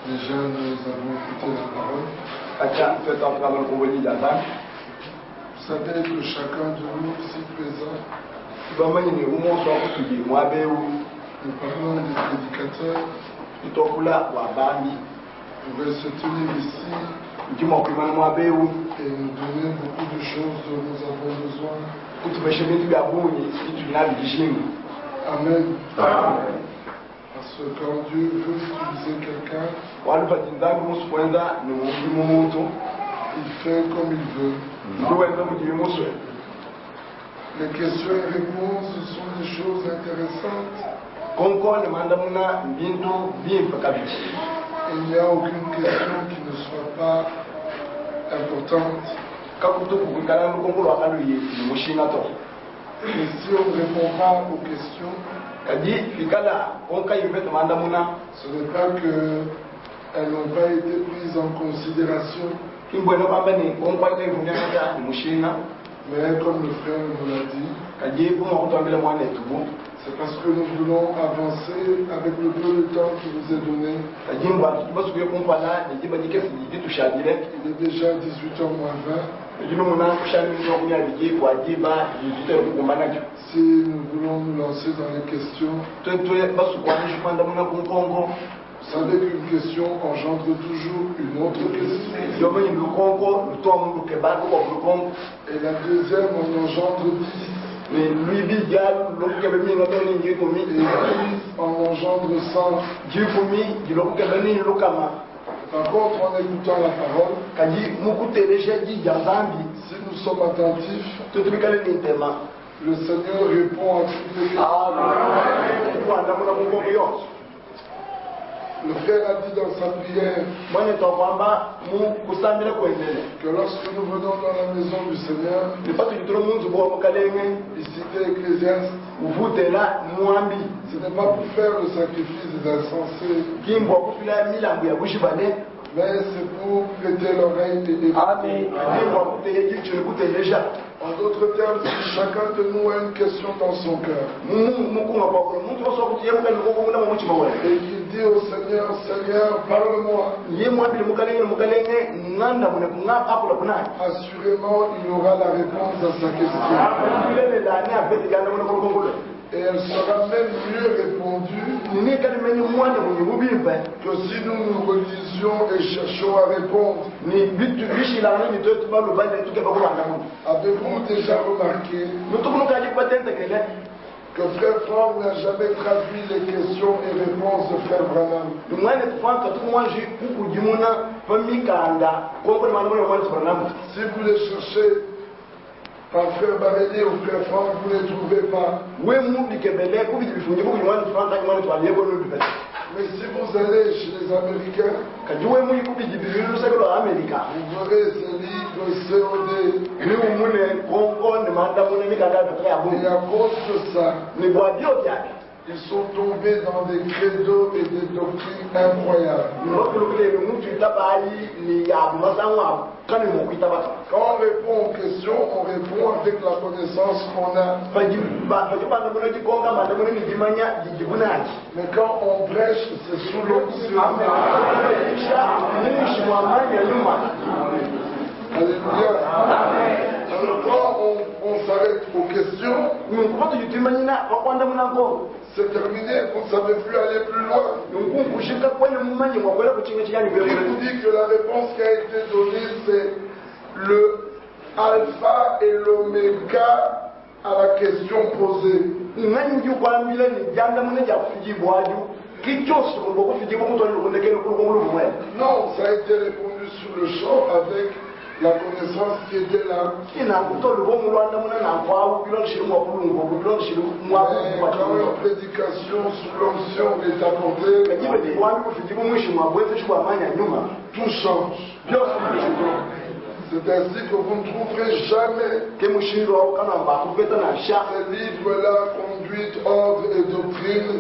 Déjà, nous avons écouté la parole. Vous savez que chacun de nous, ici présent, nous parlons des prédicateurs, pourraient se tenir ici et nous donner beaucoup de choses dont nous avons besoin. Amen. Parce que quand Dieu veut utiliser quelqu'un, il fait comme il veut. Les questions et réponses sont des choses intéressantes. Il n'y a aucune question qui ne soit pas importante. Et si on ne répond pas aux questions, ce n'est pas qu'elles n'ont pas été prises en considération, mais comme le frère nous l'a dit, c'est parce que nous voulons avancer avec le peu de temps qui nous est donné. Il est déjà 18h moins 20. Si nous voulons nous lancer dans les questions, vous savez qu'une question engendre toujours une autre question. Et la deuxième en engendre 10. Et puis en engendre 100. Par contre, en écoutant la parole, si nous sommes attentifs, le Seigneur répond à toutes les questions. Le frère a dit dans sa prière que lorsque nous venons dans la maison du Seigneur, il citait Ecclésiaste, ce n'est pas pour faire le sacrifice des insensés, mais c'est pour prêter l'oreille et écouter. En d'autres termes, si chacun de nous a une question dans son cœur et qu'il dit au Seigneur, Seigneur, parle-moi, assurément il aura la réponse à sa question. Et elle sera même mieux répondue que si nous nous religions et cherchions à répondre. Avez-vous déjà remarqué que Frère Franck n'a jamais traduit les questions et réponses de Frère Branham? Si vous les cherchez par Frère Baréli ou Frère Franck, vous ne les trouvez pas. Mais si vous allez chez les Américains, vous verrez ces livres COD. Et à cause de ça, ils sont tombés dans des credos et des doctrines incroyables. Quand on répond aux questions, on répond avec la connaissance qu'on a. Mais quand on prêche, c'est sous l'onction. Alléluia. Alors quand on s'arrête aux questions, c'est terminé, vous ne savez plus aller plus loin. Il vous dit que la réponse qui a été donnée, c'est le alpha et l'oméga à la question posée. Non, ça a été répondu sur le champ avec la connaissance qui était là. Mais quand une prédication sous l'onction est accordée, tout change. C'est ainsi que vous ne trouverez jamais ces livres-là, Conduite, Ordre et Doctrine,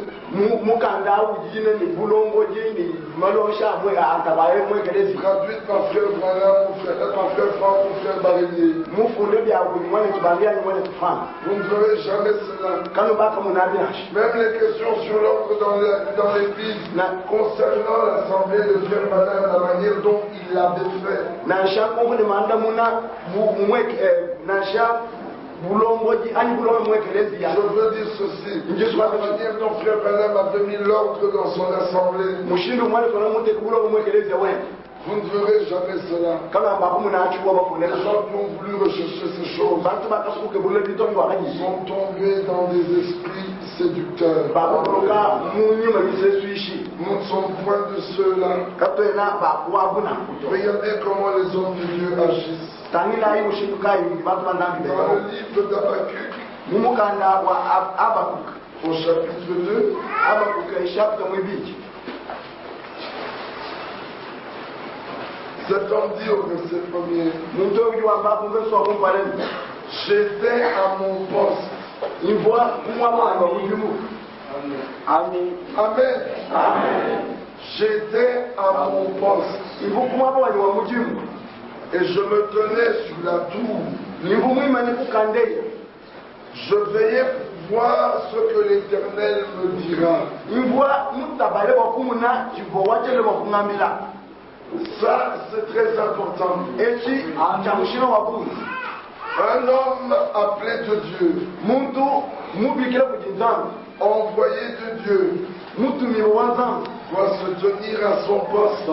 mukanda ujine ni bulongo jini malosha mwe atabaye mwe kelezi traduite par frère Branham, mon frère Franck, mon frère Barélier. mufunde bya kulimwane tubandia ni mwane kufanya Vous ne verrez jamais cela. kanu baka munabinash Même les questions sur l'ordre dans l'église concernant l'assemblée de frère Branham, la manière dont il l'avait fait. na shako mune manda muna mwe na shako bulongoji ani bulongo mwe kelezi ya Je veux dire ceci. La manière dont frère Branham avait mis l'ordre dans son assemblée. mushindu mwane kona mute bulongo mwe kelezi ya wewe. Vous ne verrez jamais cela. Les gens qui ont voulu rechercher ces choses sont tombés dans des esprits séducteurs. Nous ne sommes point de ceux-là. Regardez comment les hommes de Dieu agissent. Dans le livre d'Habakkuk, au chapitre 2, cet homme dit au verset 1er, j'étais à mon poste. Amen. Amen. J'étais à mon poste. Et je me tenais sur la tour. Je veillais pour voir ce que l'Éternel me dira. Ça, c'est très important. Un homme appelé de Dieu, envoyé de Dieu, doit se tenir à son poste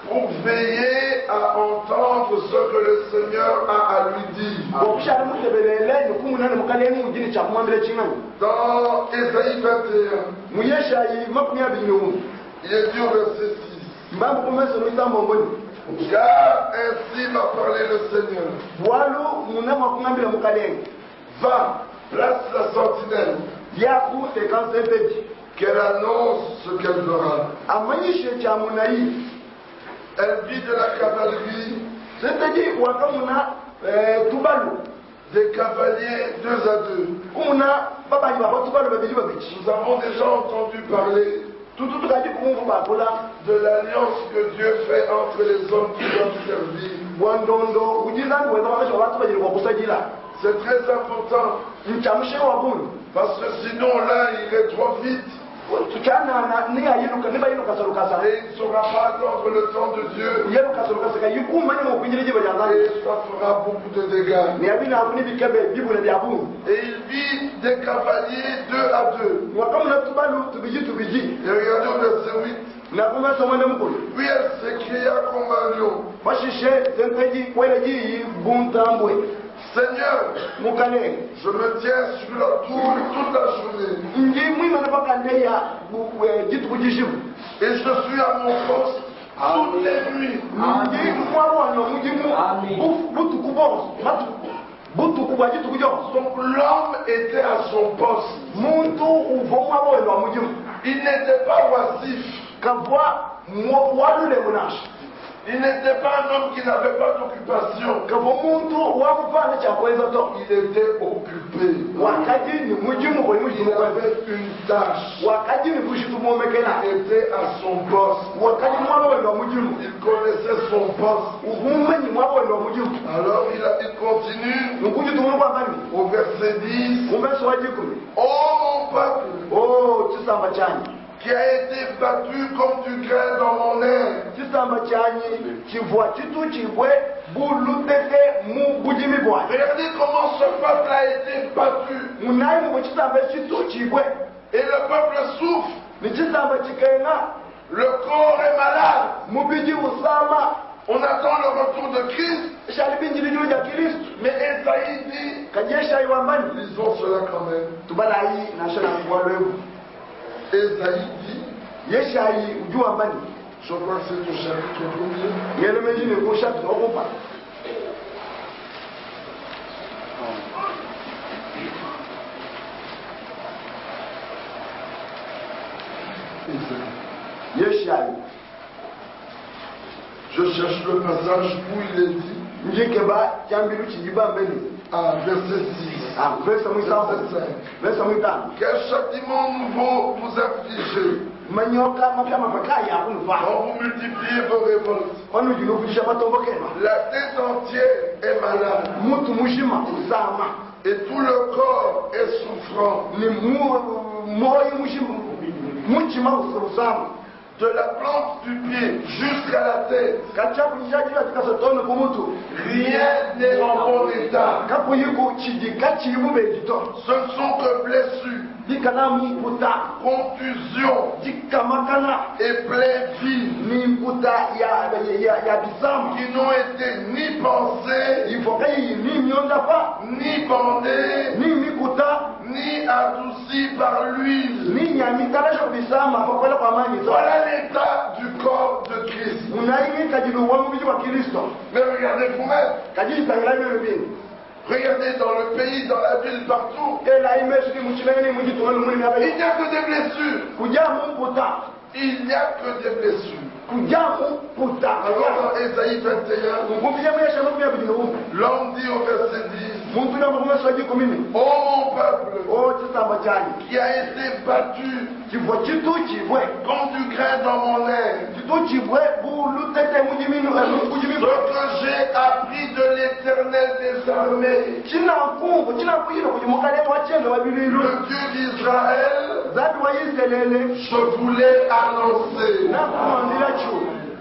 pour veiller à entendre ce que le Seigneur a à lui dire. Dans Ésaïe 21, il est dit au verset 6, car ainsi m'a parlé le Seigneur. Va, place la sentinelle, qu'elle annonce ce qu'elle fera. Elle vit de la cavalerie, des cavaliers 2 à 2. Nous avons déjà entendu parler de l'alliance que Dieu fait entre les hommes qui doivent servir. C'est très important. Parce que sinon l'un irait trop vite. Et il ne saura pas attendre le temps de Dieu. Et ça fera beaucoup de dégâts. Et il vit des cavaliers 2 à 2. Et regardez au verset 8. Puis elle s'écria comme un lion. Seigneur, je me tiens sur la tour toute la journée. Et je suis à mon poste toutes les nuits. Donc l'homme était à son poste. Il n'était pas oisif. Il n'était pas un homme qui n'avait pas d'occupation. Il était occupé. Il avait une tâche. Il était à son poste. Il connaissait son poste. Alors il continue au verset 10. Oh mon peuple, qui a été battu comme du grain dans mon air. Regardez comment ce peuple a été battu. Et le peuple souffre. Le corps est malade. On attend le retour de Christ. Mais Esaïe dit, lisons cela quand même. Esaïe dit, je crois que c'est au chapitre 1er. Je cherche le passage où il est dit, verset 6. verset verset 5. Quel châtiment nouveau vous infligez quand vous multipliez vos révoltes? La tête entière est malade et tout le corps est souffrant. De la plante du pied jusqu'à la tête, rien n'est en bon état. Ce ne sont que blessures, contusions et plaies vives qui n'ont été ni pensées, ni bandées, ni adoucies par l'huile. Voilà l'état du corps de Christ. Mais regardez vous-même. Regardez dans le pays, dans la ville, partout. Il n'y a que des blessures. Il n'y a que des blessures. Alors dans Ésaïe 21, l'homme dit au verset 10, ô mon peuple qui a été battu comme du grain dans mon air, ce que j'ai appris de l'Éternel des armées, le Dieu d'Israël, je voulais annoncer.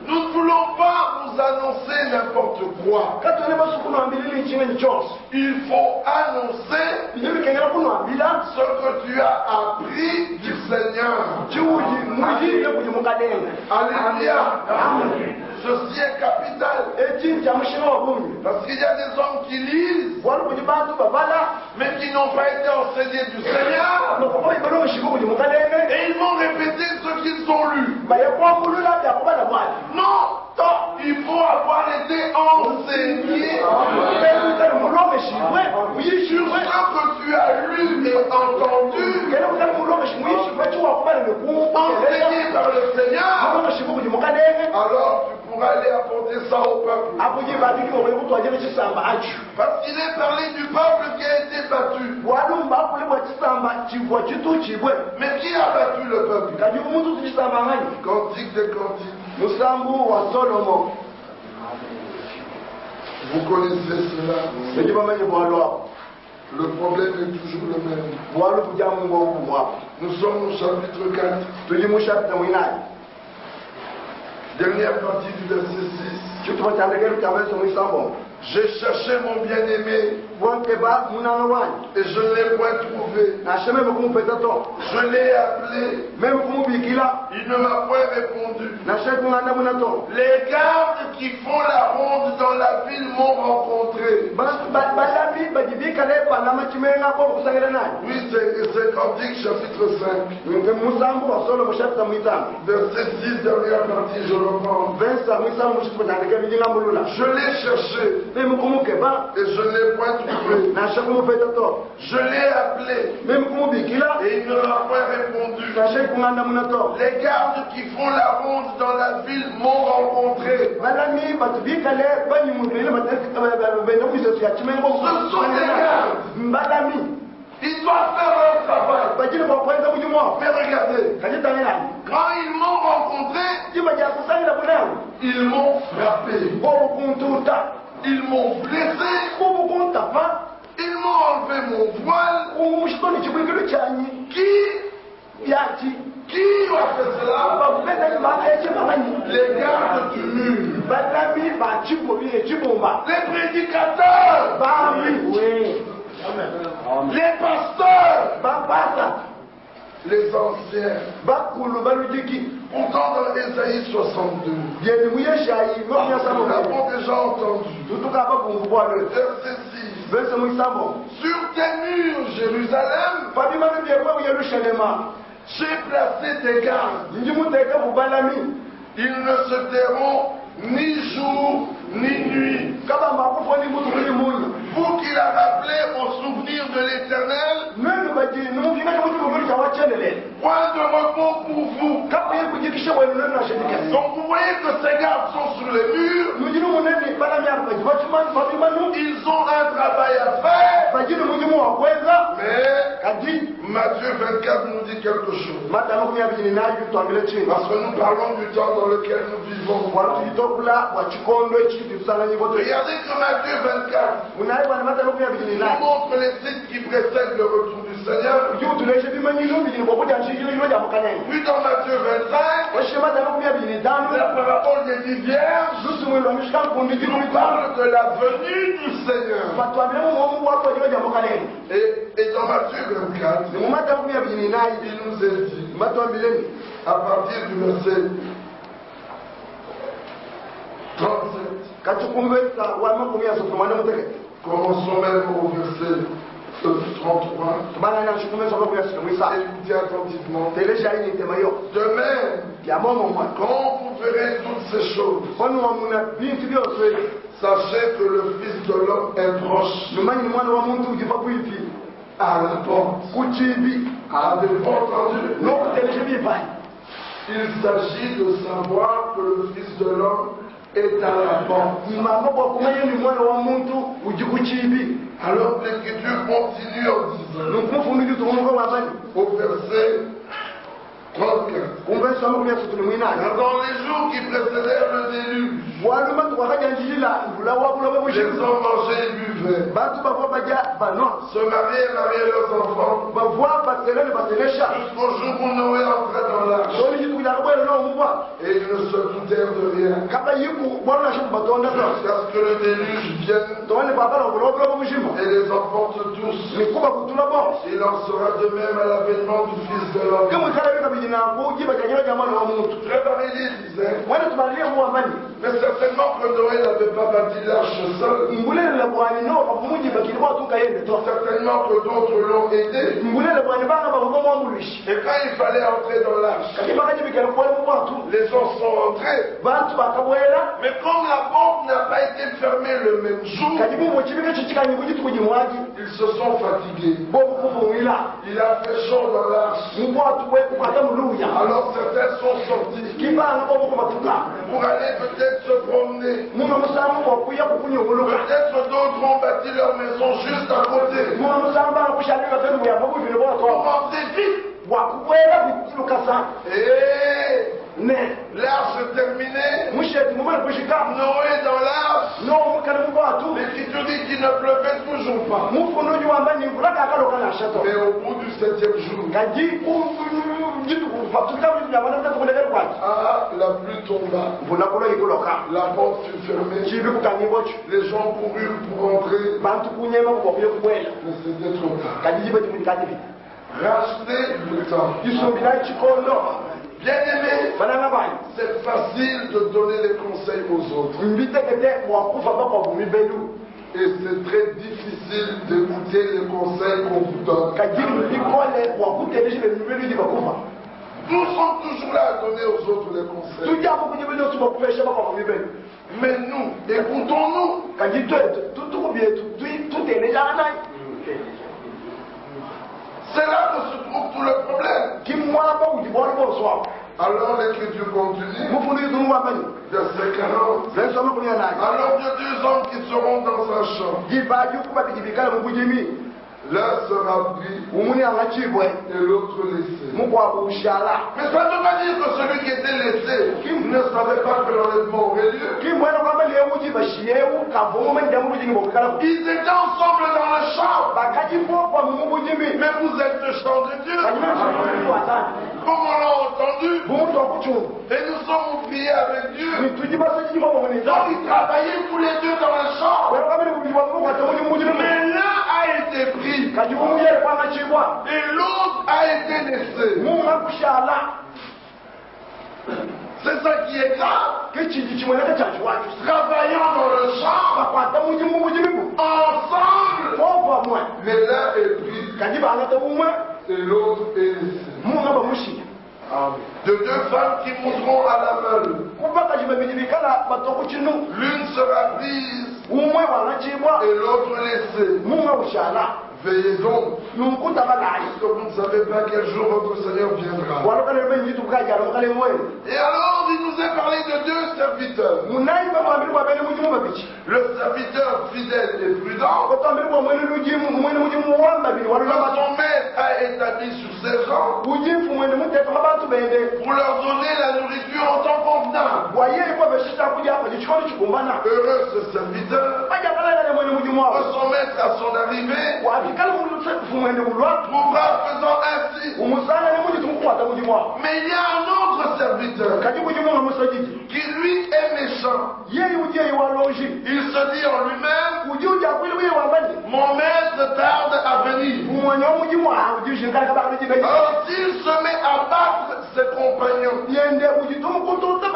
Nous ne voulons pas nous annoncer n'importe quoi. Il faut annoncer ce que tu as appris du Seigneur. Alléluia. Ceci est capital. Parce qu'il y a des hommes qui lisent, mais qui n'ont pas été enseignés du Seigneur. Et ils vont répéter ce qu'ils ont lu. Non, il faut avoir été enseigné sur ce que tu as lu et entendu, enseigné par le Seigneur. Alors tu pourras aller apporter ça au peuple. Parce qu'il est parlé du peuple qui a été battu. Mais qui a battu le peuple? Cantique des cantiques. Vous connaissez cela. Le problème est toujours le même. Nous sommes au chapitre 4. Dernière partie du verset 6. J'ai cherché mon bien-aimé et je ne l'ai point trouvé. Je l'ai appelé, il ne m'a point répondu. Les gardes qui font la ronde dans la ville m'ont rencontré. Oui, c'est Cantique chapitre 5. Verset 6, dernière partie, je reprends. Je l'ai cherché et je ne l'ai point trouvé. Je l'ai appelé et il ne m'a point répondu. Les gardes qui font la ronde dans la ville m'ont rencontré. Ce sont des gardes. Ils doivent faire leur travail. Mais regardez, quand ils m'ont rencontré, ils m'ont frappé. Ils m'ont blessé. Ils m'ont enlevé mon voile. Qui a fait cela? Les gardes du mur. Les prédicateurs. Les pasteurs. Les anciens. Pourtant dans Ésaïe 62, nous l'avons déjà entendu. Verset 6. Sur tes murs, Jérusalem, j'ai placé tes gardes. Ils ne se tairont ni jour ni nuit. Vous qui la rappelez au souvenir de l'Éternel, Point de repos pour vous. Donc vous voyez que ces gardes sont sur les murs. Ils ont un travail à faire. Mais Matthieu 24 nous dit quelque chose. Parce que nous parlons du temps dans lequel nous vivons. Regardez que Matthieu 24 nous montre les signes qui précèdent le retour du Seigneur. Puis dans Matthieu 25, la parabole des 10 vierges nous parle de la venue du Seigneur. Et dans Matthieu 24, il nous est dit, à partir du verset 37, commençons même au verset 33. Écoutez attentivement. De même, quand vous verrez toutes ces choses, sachez que le Fils de l'homme est proche à la porte. Avez-vous entendu? Il s'agit de savoir que le Fils de l'homme est à la porte. Alors l'Écriture continue en disant, au verset 34, dans les jours qui précédèrent le déluge, les hommes mangeaient et buvaient, se mariaient et mariaient leurs enfants, jusqu'au jour où Noé entrait dans l'arche. Et ils ne se doutèrent de rien, jusqu'à ce que le déluge vienne et les emporte tous. Il en sera de même à l'avènement du Fils de l'homme. Préparer disait, mais certainement que Noé n'avait pas bâti l'arche seul. Certainement que d'autres l'ont aidé. Et quand il fallait entrer dans l'arche, les gens sont entrés. Mais comme la porte n'a pas été fermée le même jour, ils se sont fatigués. Il a fait chaud dans l'arche. Alors certains sont sortis pour aller peut-être se promener. Peut-être d'autres ont bâti leur maison juste à côté. Pour rentrer vite. Et l'arche terminée, Noé dans l'arche, l'Écriture dit qu'il ne pleuvait toujours pas. Mais au bout du 7e jour, la pluie tomba, la porte fut fermée, les gens coururent pour entrer, mais c'était trop tard. Racheter le temps. Bien aimé, c'est facile de donner les conseils aux autres. Et c'est très difficile d'écouter les conseils qu'on vous donne. Nous sommes toujours là à donner aux autres les conseils. Mais nous, écoutons-nous. C'est là que se trouve tout le problème. Alors l'Écriture continue. Verset 40. Alors de deux hommes qui seront dans un champ. L'un sera pris et l'autre laissé. Mais ça ne veut pas dire que celui qui était laissé ne savait pas que l'enlèvement aurait lieu. Ils étaient ensemble dans le champ. Mais vous êtes le champ de Dieu. Comme on l'a entendu. Et nous sommes oubliés avec Dieu. Donc ils travaillaient tous les deux dans le champ. Mais l'un a été pris. Et l'autre a été laissé. C'est ça qui est grave. Travaillant dans le champ, ensemble, mais l'un est pris et l'autre est laissé. De deux femmes qui monteront à la meule. L'une sera prise et l'autre laissée. Veillez donc, nunkuta balai parce que vous ne savez pas quel jour votre Seigneur viendra. walokale benji tukaja lokale mwe Et alors, il nous est parlé de deux serviteurs. munai ba mwambiri kwa bene mujimu babichi Le serviteur fidèle et prudent, ko tambiri kwa mwene lujimu mwene mujimu wamba bini que walula ba son maître a établi sur ses rangs ujifu mwene muteka mabantu bende pour leur donner la nourriture en temps convenable. waye kwa beshita kuja kwa chikoni chikumbana Heureux ce serviteur, baja balala mwene mujimu que wa son maître à son arrivée wafikala mundu mwene bulwa trouvera faisant ainsi. umusana ne mujitu mukwata mujimu wa Mais il y a un autre serviteur kaji mujimu wa musajiji qui lui est méchant. yeye uje walonji Il se dit en lui-même, uje uja kwili wiye wambani mon maître tarde à venir. umwanya wa mujimu wa uje shinkala kabaka jibe Alors s'il se met à battre ses compagnons, yende ujitumu kututa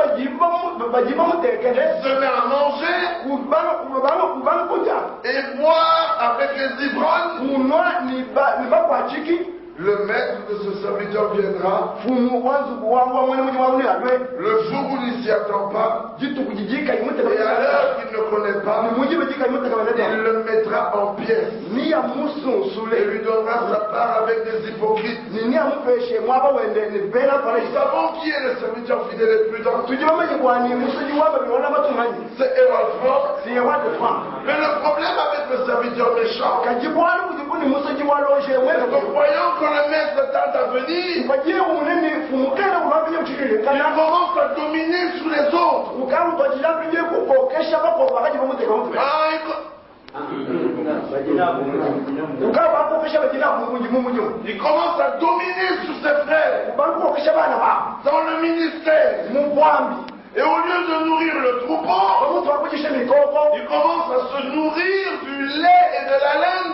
bajiba mutekele se met à manger kubana kuja et boire avec les ivrognes, kunwa ni bakwachiki le maître de ce serviteur viendra fumu wanzuku wangu mwene mujimu wa uni adwe le jour où il ne s'y attend pas jitu kujijika et à l'heure qu'il ne connaît pas, ni mujibu jika imutaka il banada le mettra en pièces ni ya musu et sule lui donnera sa part avec des hypocrites. ni ya mupeshe mwaba wende ni bela pala Nous savons qui est le serviteur fidèle et prudent. tujiba maji kwani musuji waba biwana batumanyi C'est Ewalford. siye watu fa Mais le problème avec le serviteur méchant, kajibwali kujibuni musuji walonje c'est wena que voyant que le maître tarde à venir, kwaje umunene fumukela kulambye mchikile il kana commence à dominer sur les autres. ukamu bajilambye kukokesha bako bakaji bamuteka mutwe Ah, ukamu bakokesha bajina mumujimu il commence à dominer sur ses frères bakokesha bana ba dans le ministère. mubwambi Et au lieu de nourrir le troupeau, bamutu bakujisha mikoko il commence à se nourrir du lait et de la laine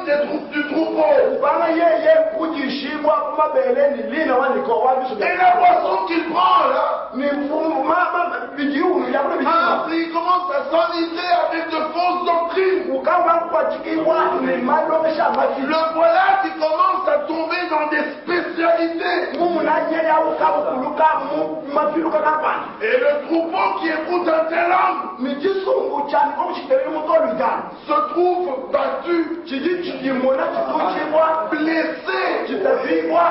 du troupeau. ubana yeye kujishibwa kumabele ni lina waniko wabisu Et la boisson qu'il prend là, ni mfumu mama bijiunu ya kule ah, bijiunu il commence à s'enivrer avec de fausses doctrines. ukamu bakukwachikibwa ni malokesha mati Le voilà qui commence à tomber dans des spécialités. mumu nanyenya ukabukuluka mafiluka kapani Et le troupeau qui écoute un tel homme ni chisungu chani ko kuchiterera mutolu jani se trouve battu, chiji chijimona chituchibwa blessé. chitavibwa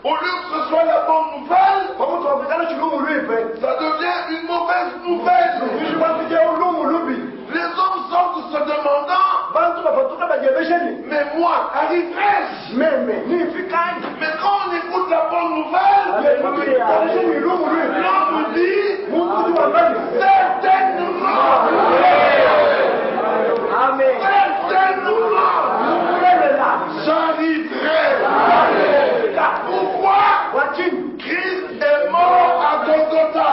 Au lieu que ce soit la bonne nouvelle, bamutu wapikana chilumu lwipe ça devient une mauvaise nouvelle. ishibwapije ulumu lubi Les hommes sortent se demandant, bantu bafatuka bajebesheni mais moi, arriverai-je? meme nifikaje Mais quand on écoute la bonne nouvelle, alesheni ilumu lwipe l'homme dit, mutu wambani certainement, amen certainement, mukulelela j'arriverai. Pourquoi? wachini Christ est mort à Golgotha.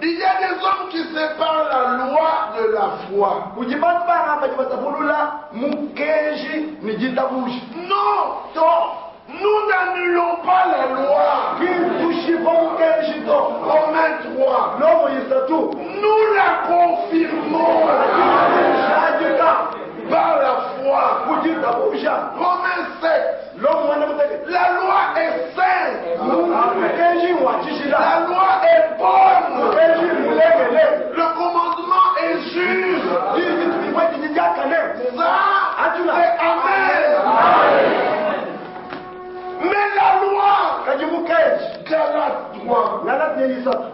Il y a des hommes qui séparent la loi de la foi. kujibambana bajibatafulula mukenji ni jitabushi Non, to nous n'annulons pas la loi. kintushipa mukenji to Romains 3. lomo yisatu Nous la confirmons shajika par la foi. kujitabusha Romains 7. lomo mwana muteke La loi est sainte. mukenji wachishila La loi est bonne. mukenji mulekele Le commandement est juste. jiji tulikuwa jijakane Ça, c'est Amen. Mais la loi, kaji mukenji Galates 3. nalati yisatu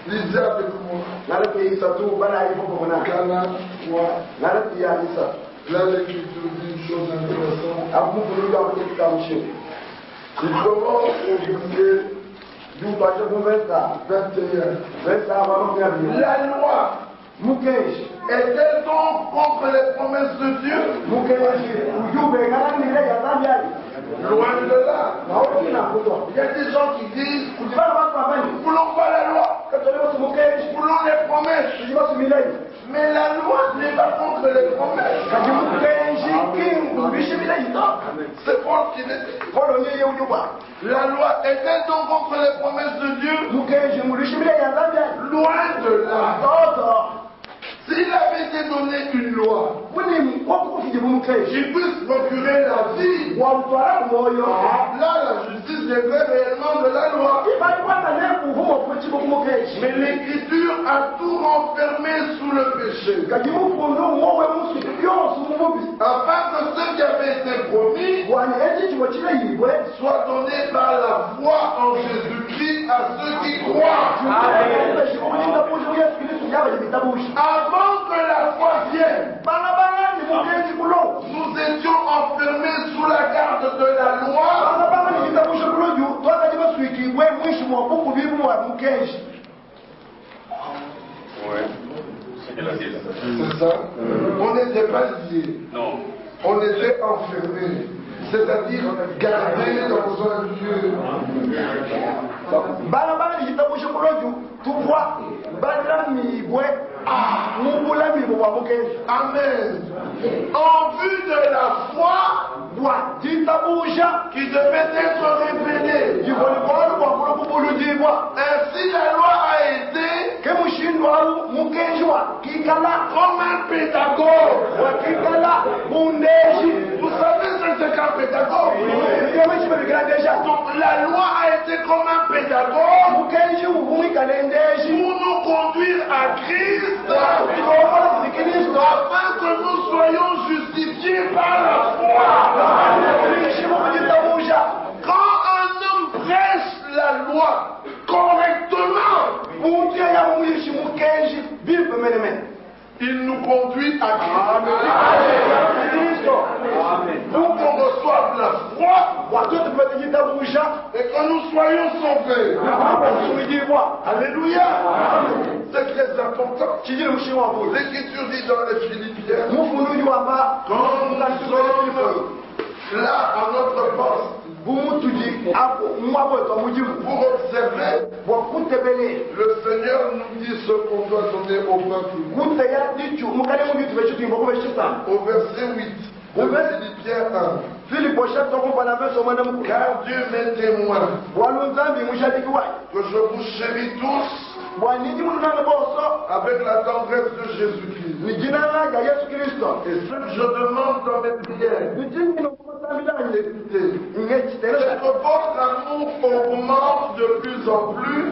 Lisez avec moi. nalati yisatu bana ifoko mona Galates 3. nalati ya yisatu Là, l'Écriture dit une chose intéressante. akumufuluga kutekitamshe Il commence au verset jupashe kuvesa 21. vesa vanomyavio La loi mukenji est-elle donc contre les promesses de Dieu? mukenji ujube ngalanile yazambyali Loin de là. naokina kutwa Il y a des gens qui disent, kujibana bantu nous bamani ne voulons pas la loi, katolebosi mukenji nous voulons les promesses. tujibasu milei Mais la loi n'est pas contre les promesses. kaji mukenji kingubishi milei to C'est Paul qui le dit. kolo nyeye ujuba La loi est-elle donc contre les promesses de Dieu? mukenji ngulishi milei yazambyali Loin de là. toto S'il avait été donné une loi kuni mkwakukufijibu mukenji qui puisse procurer la vie, wamutwala moyo là la justice viendrait réellement de la loi. ibalikwata nekuvumo kuchibu kumukenji Mais l'Écriture a tout renfermé sous le péché. Afin que ce qui avait été promis soit donné par la foi en Jésus-Christ à ceux qui croient. Avant que la foi vienne, nous étions enfermés sous la garde de la loi. C'est ça. On n'était pas liés. Non. On était enfermés. C'est-à-dire gardés dans un lieu. Amen. En vue de la foi qui devait être révélée. Ainsi la loi a été comme un pédagogue. Vous savez ce qu'est un pédagogue? Donc la loi a été comme un pédagogue pour nous conduire à Christ afin que nous soyons justifiés par la foi. Quand un homme prêche la loi correctement, il nous conduit à Christ. Pour qu'on reçoive la foi et que nous soyons sauvés. Alléluia. C'est très important. L'Écriture dit dans les Philippiens, quand nous sommes là à notre poste, pour observer, le Seigneur nous dit ce qu'on doit donner au peuple. Au verset 8. Philippiens 1. Car Dieu m'est témoin que je vous chéris tous avec la tendresse de Jésus-Christ. Et ce que je demande dans mes prières, c'est que votre amour augmente de plus en plus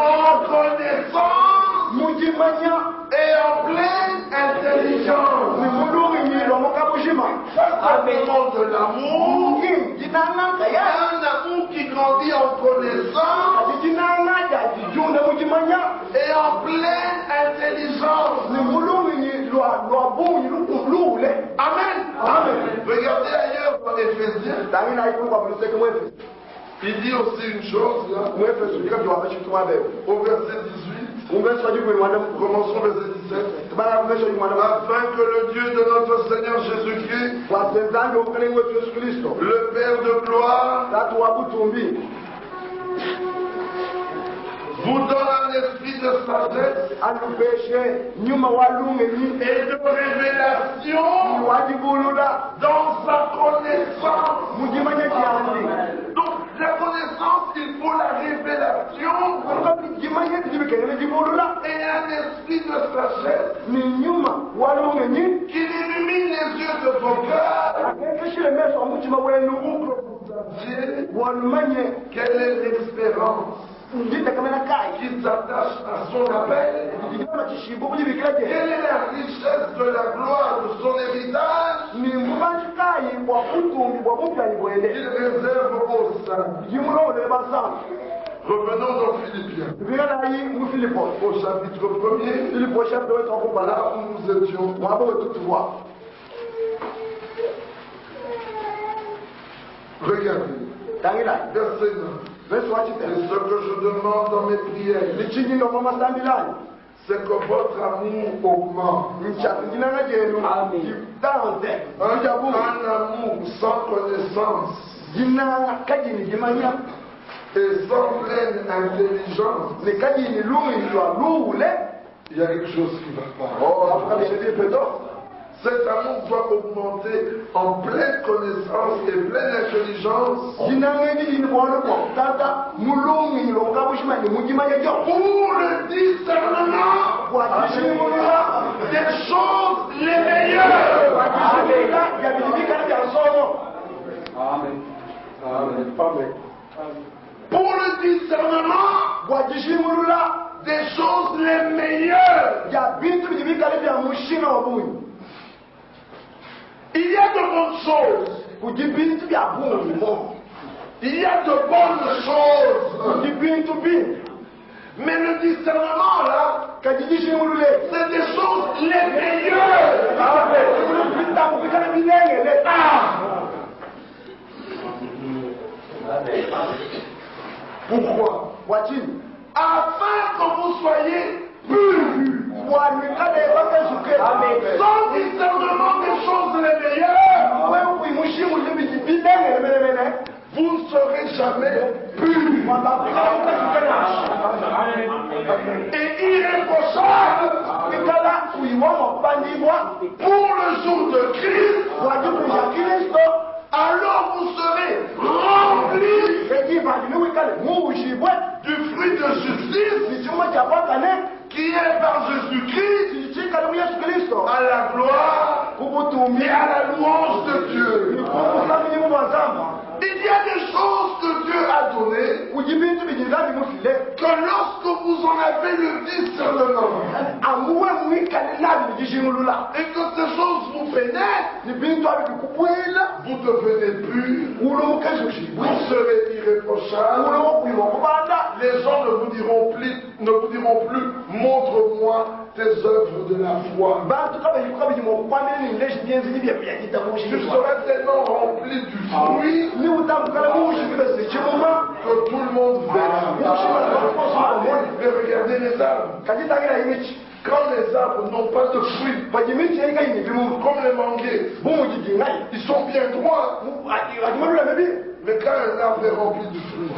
en connaissance et en pleine intelligence. Ça demande de l'amour, un amour qui grandit en connaissance et en pleine intelligence. Amen. Regardez ailleurs dans Éphésiens. Il dit aussi une chose là. Au verset 18. Commençons verset 17. Afin que le Dieu de notre Seigneur Jésus-Christ, le Père de gloire, vous donne un esprit de sagesse et de révélation dans sa connaissance. Donc la connaissance, il faut la révélation et un esprit de sagesse qui illumine les yeux de vos cœurs pour que vous sachiez quelle est l'espérance qui s'attache à son appel. Quelle est la richesse de la gloire de son héritage qu'il réserve aux saints. Revenons dans Philippiens. Au chapitre 1er, là où nous étions. Regardez. Verset 9. Et ce que je demande dans mes prières, c'est que votre amour augmente. Un amour sans connaissance et sans pleine intelligence. Il y a quelque chose qui ne va pas. Cet amour doit augmenter en pleine connaissance et pleine intelligence pour le discernement des choses les meilleures. Amen. Pour le discernement des choses les meilleures. Il y a de bonnes choses. Il y a de bonnes choses. Mais le discernement là, c'est des choses les meilleures. Pourquoi? Afin que vous soyez purs. Sans discernement des choses les meilleures, vous ne serez jamais purs et irréprochables pour le jour de Christ. Alors vous serez remplis du fruit de justice qui est par Jésus-Christ à la gloire et à la louange de Dieu. Il y a des choses que Dieu a données que lorsque vous en avez le discernement et que ces choses vous pénètrent, vous devenez purs, vous serez irréprochables. Les gens ne vous diront plus montre-moi tes œuvres de la foi. Tu seras tellement rempli du fruit que tout le monde verra. Mais regardez les arbres. Quand les arbres n'ont pas de fruits, comme les manguiers, ils sont bien droits. Mais quand un arbre est rempli de fruits,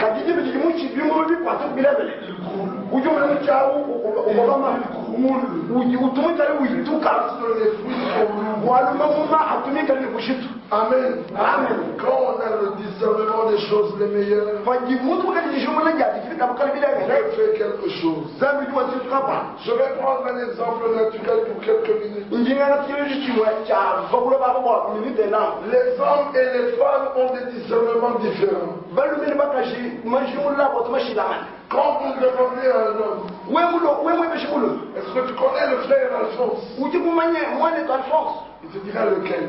Amen. Quand on a le discernement des choses les meilleures, je fais quelque chose. Je vais prendre un exemple naturel pour quelques minutes. Les hommes et les femmes ont des discernements différents. Quand vous demandez à un homme, est-ce que tu connais le frère Alphonse? Il te dira lequel?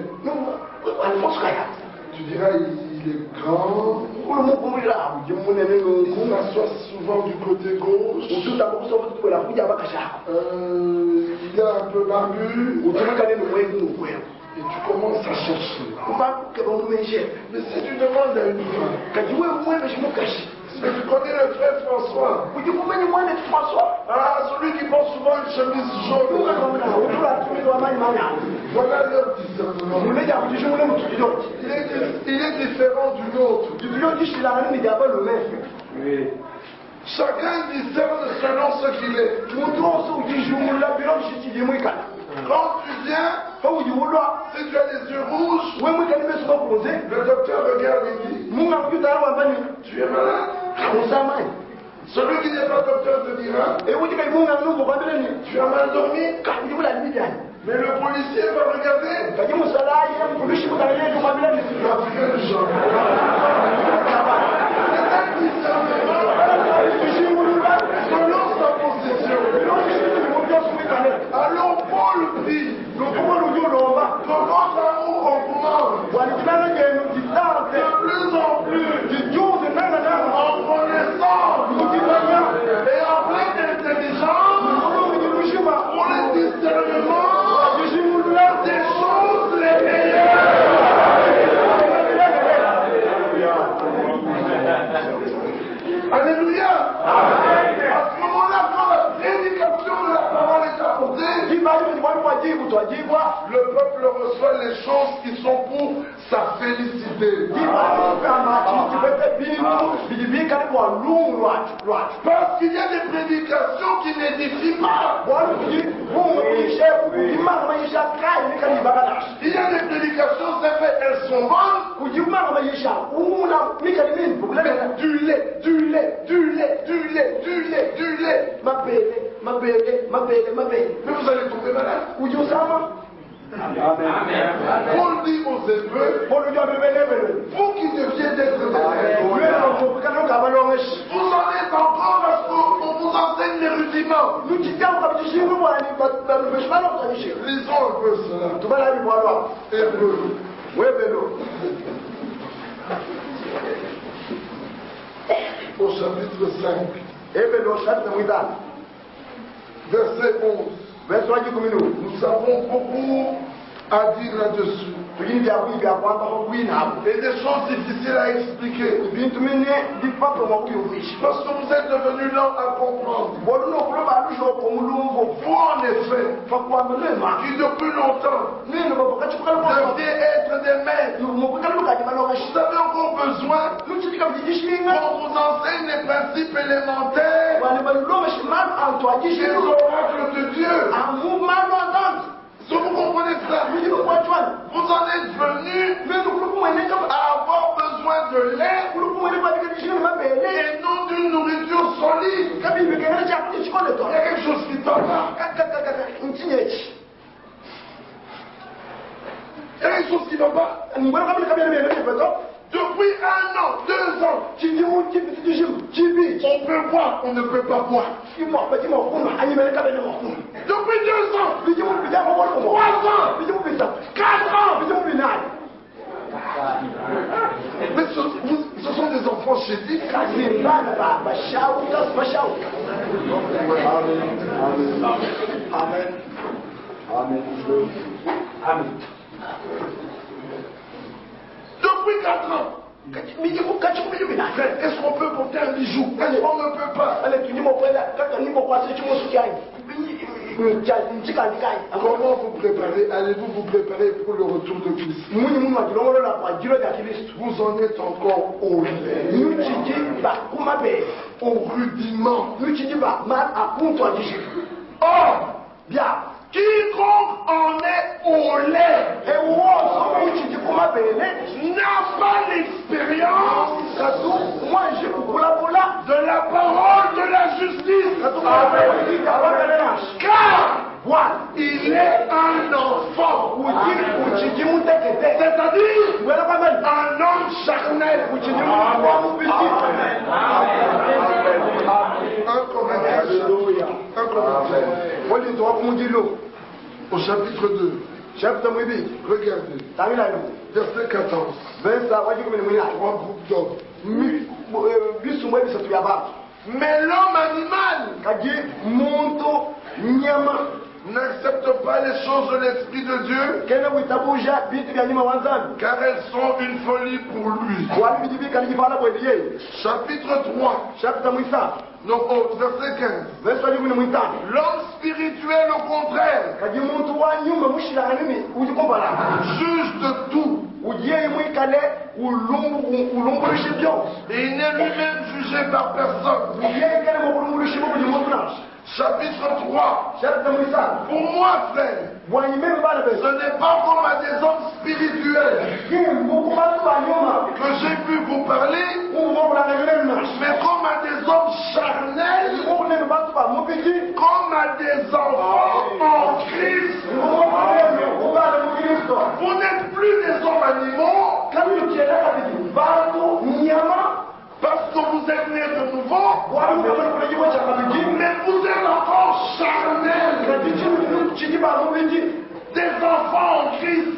Tu diras il est grand, il s'assoit souvent du côté gauche, il est un peu barbu, et tu commences à chercher. Mais si tu demandes à une femme, est-ce que tu connais le frère François? Ah, celui qui porte souvent une chemise jaune. Voilà leur discernement. Il est différent du nôtre. Chacun discerne selon ce qu'il est. Quand tu viens, si tu as les yeux rouges, le docteur regarde et dit, tu es malade. Celui qui n'est pas docteur te dira, tu as mal dormi. Mais le policier va regarder, tu as fait le genre. C'est un discernement selon sa position. Alors Paul dit que notre amour augmente de plus en plus en connaissance et en pleine intelligence pour le discernement des choses les meilleures. Alléluia. À ce moment-là, quand la prédication de la parole est apportée, le peuple reçoit les choses qui sont pour sa félicité. Parce qu'il y a des prédications qui n'édifient pas. Il y a des prédications, c'est vrai, elles sont bonnes. Mais du lait. Mais vous allez tomber malade. Paul dit aux Hébreux, vous qui deviez d'être des vous en êtes encore parce qu'on rudiments. Lisons un peu cela. Hébreu. Au chapitre 5. Verset 11. Nous avons beaucoup à dire là-dessus. Et des choses difficiles à expliquer. Parce que vous êtes devenus lents à comprendre. Vous, en effet, qui depuis longtemps deviez être des maîtres. Vous avez encore besoin qu'on vous enseigne les principes élémentaires des oracles de Dieu. Si vous comprenez ça, vous en êtes venus à avoir besoin de lait et non d'une nourriture solide. Il y a quelque chose qui t'en va. Il y a quelque chose qui ne va pas. Depuis 1 an, 2 ans, on peut boire, on ne peut pas boire. Depuis 2 ans, 3 ans, 4 ans. Mais ce sont des enfants chétifs. Amen. Amen. Amen. Depuis 4 ans. Est-ce qu'on peut porter un bijou? Est-ce qu'on ne peut pas? Comment vous préparez? Allez-vous vous préparer pour le retour de Christ? Vous en êtes encore au lait, au rudiment. Or, quiconque en est au lait n'a pas l'expérience de la parole de la justice. Car il est un enfant, c'est-à-dire un homme charnel. Un commentaire. Au chapitre 2. Regardez. Verset 14. 3 groupes d'hommes. Mais l'homme animal n'accepte pas les choses de l'Esprit de Dieu, car elles sont une folie pour lui. Chapitre 3. Donc, verset 15. L'homme spirituel, au contraire, juge de tout. Et il n'est lui-même jugé par personne. Chapitre 3. Pour moi, frère, ce n'est pas comme à des hommes spirituels que j'ai pu vous parler, mais comme à des hommes charnels, comme à des enfants en Christ. Vous n'êtes plus des hommes animaux, parce que vous êtes nés de nouveau, mais vous êtes encore charnels, des enfants en Christ.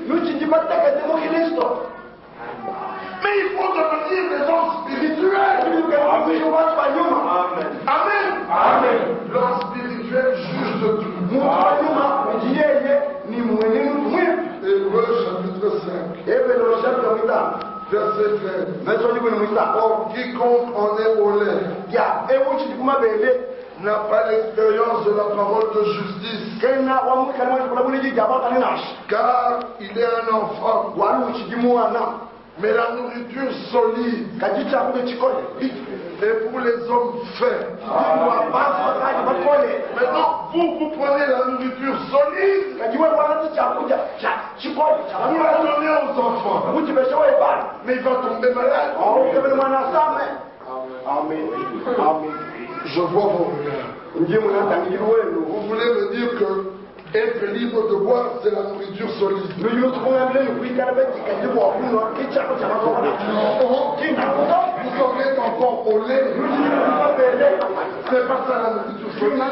Mais il faut devenir des hommes spirituels. Amen. Amen. L'homme spirituel juge de tout. Hébreu chapitre 5. Verset 13. Or, quiconque en est au lait n'a pas l'expérience de la parole de justice, car il est un enfant. Mais la nourriture solide est pour les hommes faits. Maintenant, vous prenez la nourriture solide, vous la donnez aux enfants, mais il va tomber malade. Je vois vos regards. Vous voulez me dire que Être libre de boire, c'est la nourriture solide. Le youth pour l'anglais, le prix d'Albert, qui a dit pour vous, qui tient pour ça, Vous en êtes encore au lait. C'est pas ça la nourriture solide.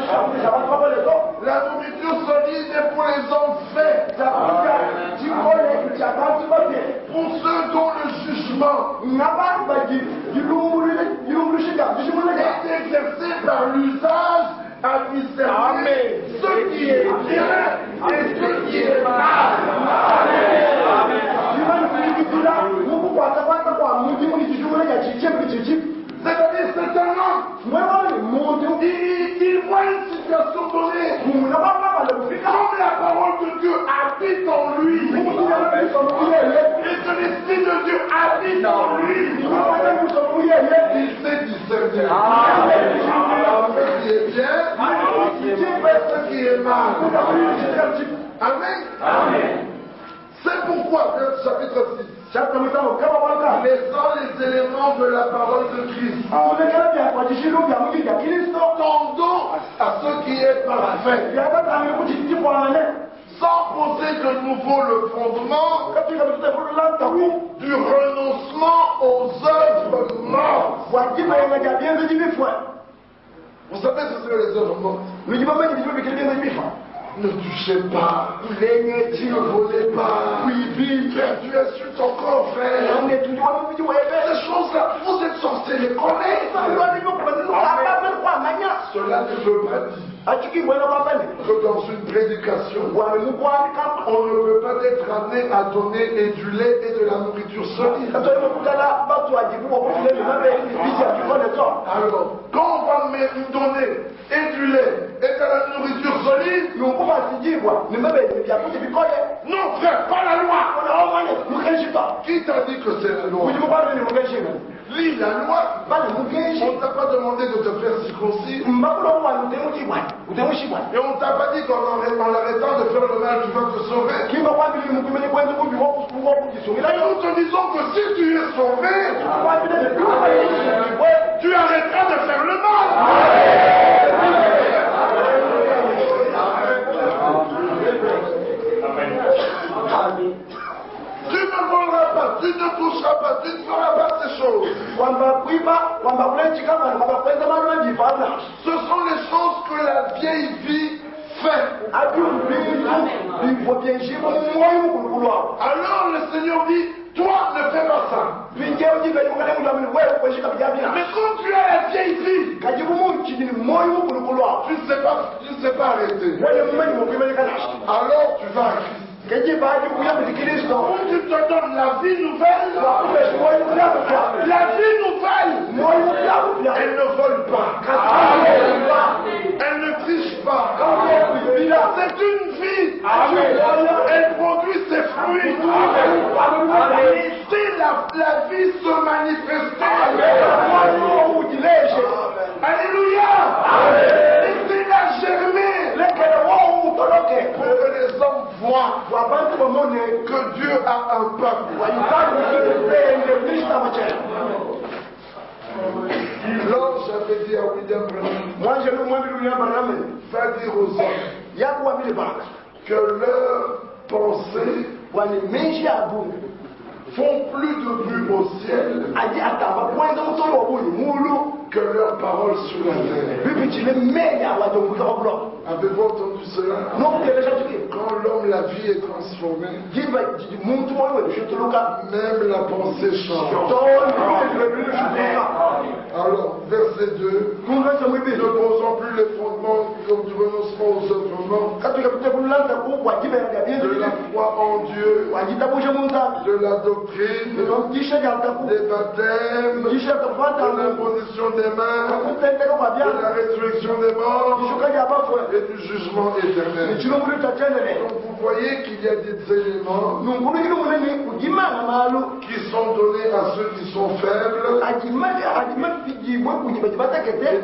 La nourriture solide est pour les hommes faits. Pour ceux dont le jugement est exercé par l'usage à discerner ce qui est bien et ce qui est mal. C'est-à-dire, c'est un homme. Il voit une situation donnée. Comme la parole de Dieu habite en lui. Et que l'Esprit de Dieu habite en lui. Il sait discerner. Ce qui est bien, ce qui est mal. Amen. C'est pourquoi, chapitre 6, laissant les éléments de la parole de Christ, tendons à ce qui est parfait, sans poser de nouveau le fondement du renoncement aux œuvres mortes. Vous savez ce que c'est les œuvres mortes? Ne touchez pas, ne volez pas, tu insultes ton corps, frère. Ces choses-là, vous êtes censés les connaître. Cela ne veut pas dire que dans une prédication, on ne peut pas être amené à donner et du lait et de la nourriture solide. Alors, quand on va me donner et du lait et de la nourriture solide, non frère, pas la loi. Qui t'a dit que c'est la loi? Lis la loi. On ne t'a pas demandé de te faire circoncis. Et on ne t'a pas dit qu'en arrêtant de faire le mal, tu vas te sauver. Et nous te disons que si tu es sauvé, tu arrêteras de faire le mal. Tu ne voleras pas, tu ne toucheras pas, tu ne feras pas ces choses. Ce sont les choses que la vieille vie fait. Alors le Seigneur dit, toi ne fais pas ça. Mais quand tu as la vieille vie, tu ne sais pas arrêter. Alors tu vas à Christ. Où tu te donnes la vie nouvelle. La vie nouvelle. Elle ne vole pas. Elle ne triche pas. C'est une vie. Elle produit ses fruits. Laissez la vie se manifester. Alléluia. Laissez-la germer. Pour que les hommes voient que Dieu a un peuple. L'ange avait dit à William Branham, va dire aux hommes que leurs pensées font plus de bruit au ciel que leurs paroles sur la terre. Avez-vous entendu cela? Quand l'homme, la vie est transformée, même la pensée change. Alors, verset 2, ne posons plus les fondements comme du renoncement aux œuvres mortes, de la foi en Dieu, de la doctrine, des baptêmes, de l'imposition des mains, de la résurrection des morts et du jugement éternel. Donc vous voyez qu'il y a des éléments qui sont donnés à ceux qui sont faibles et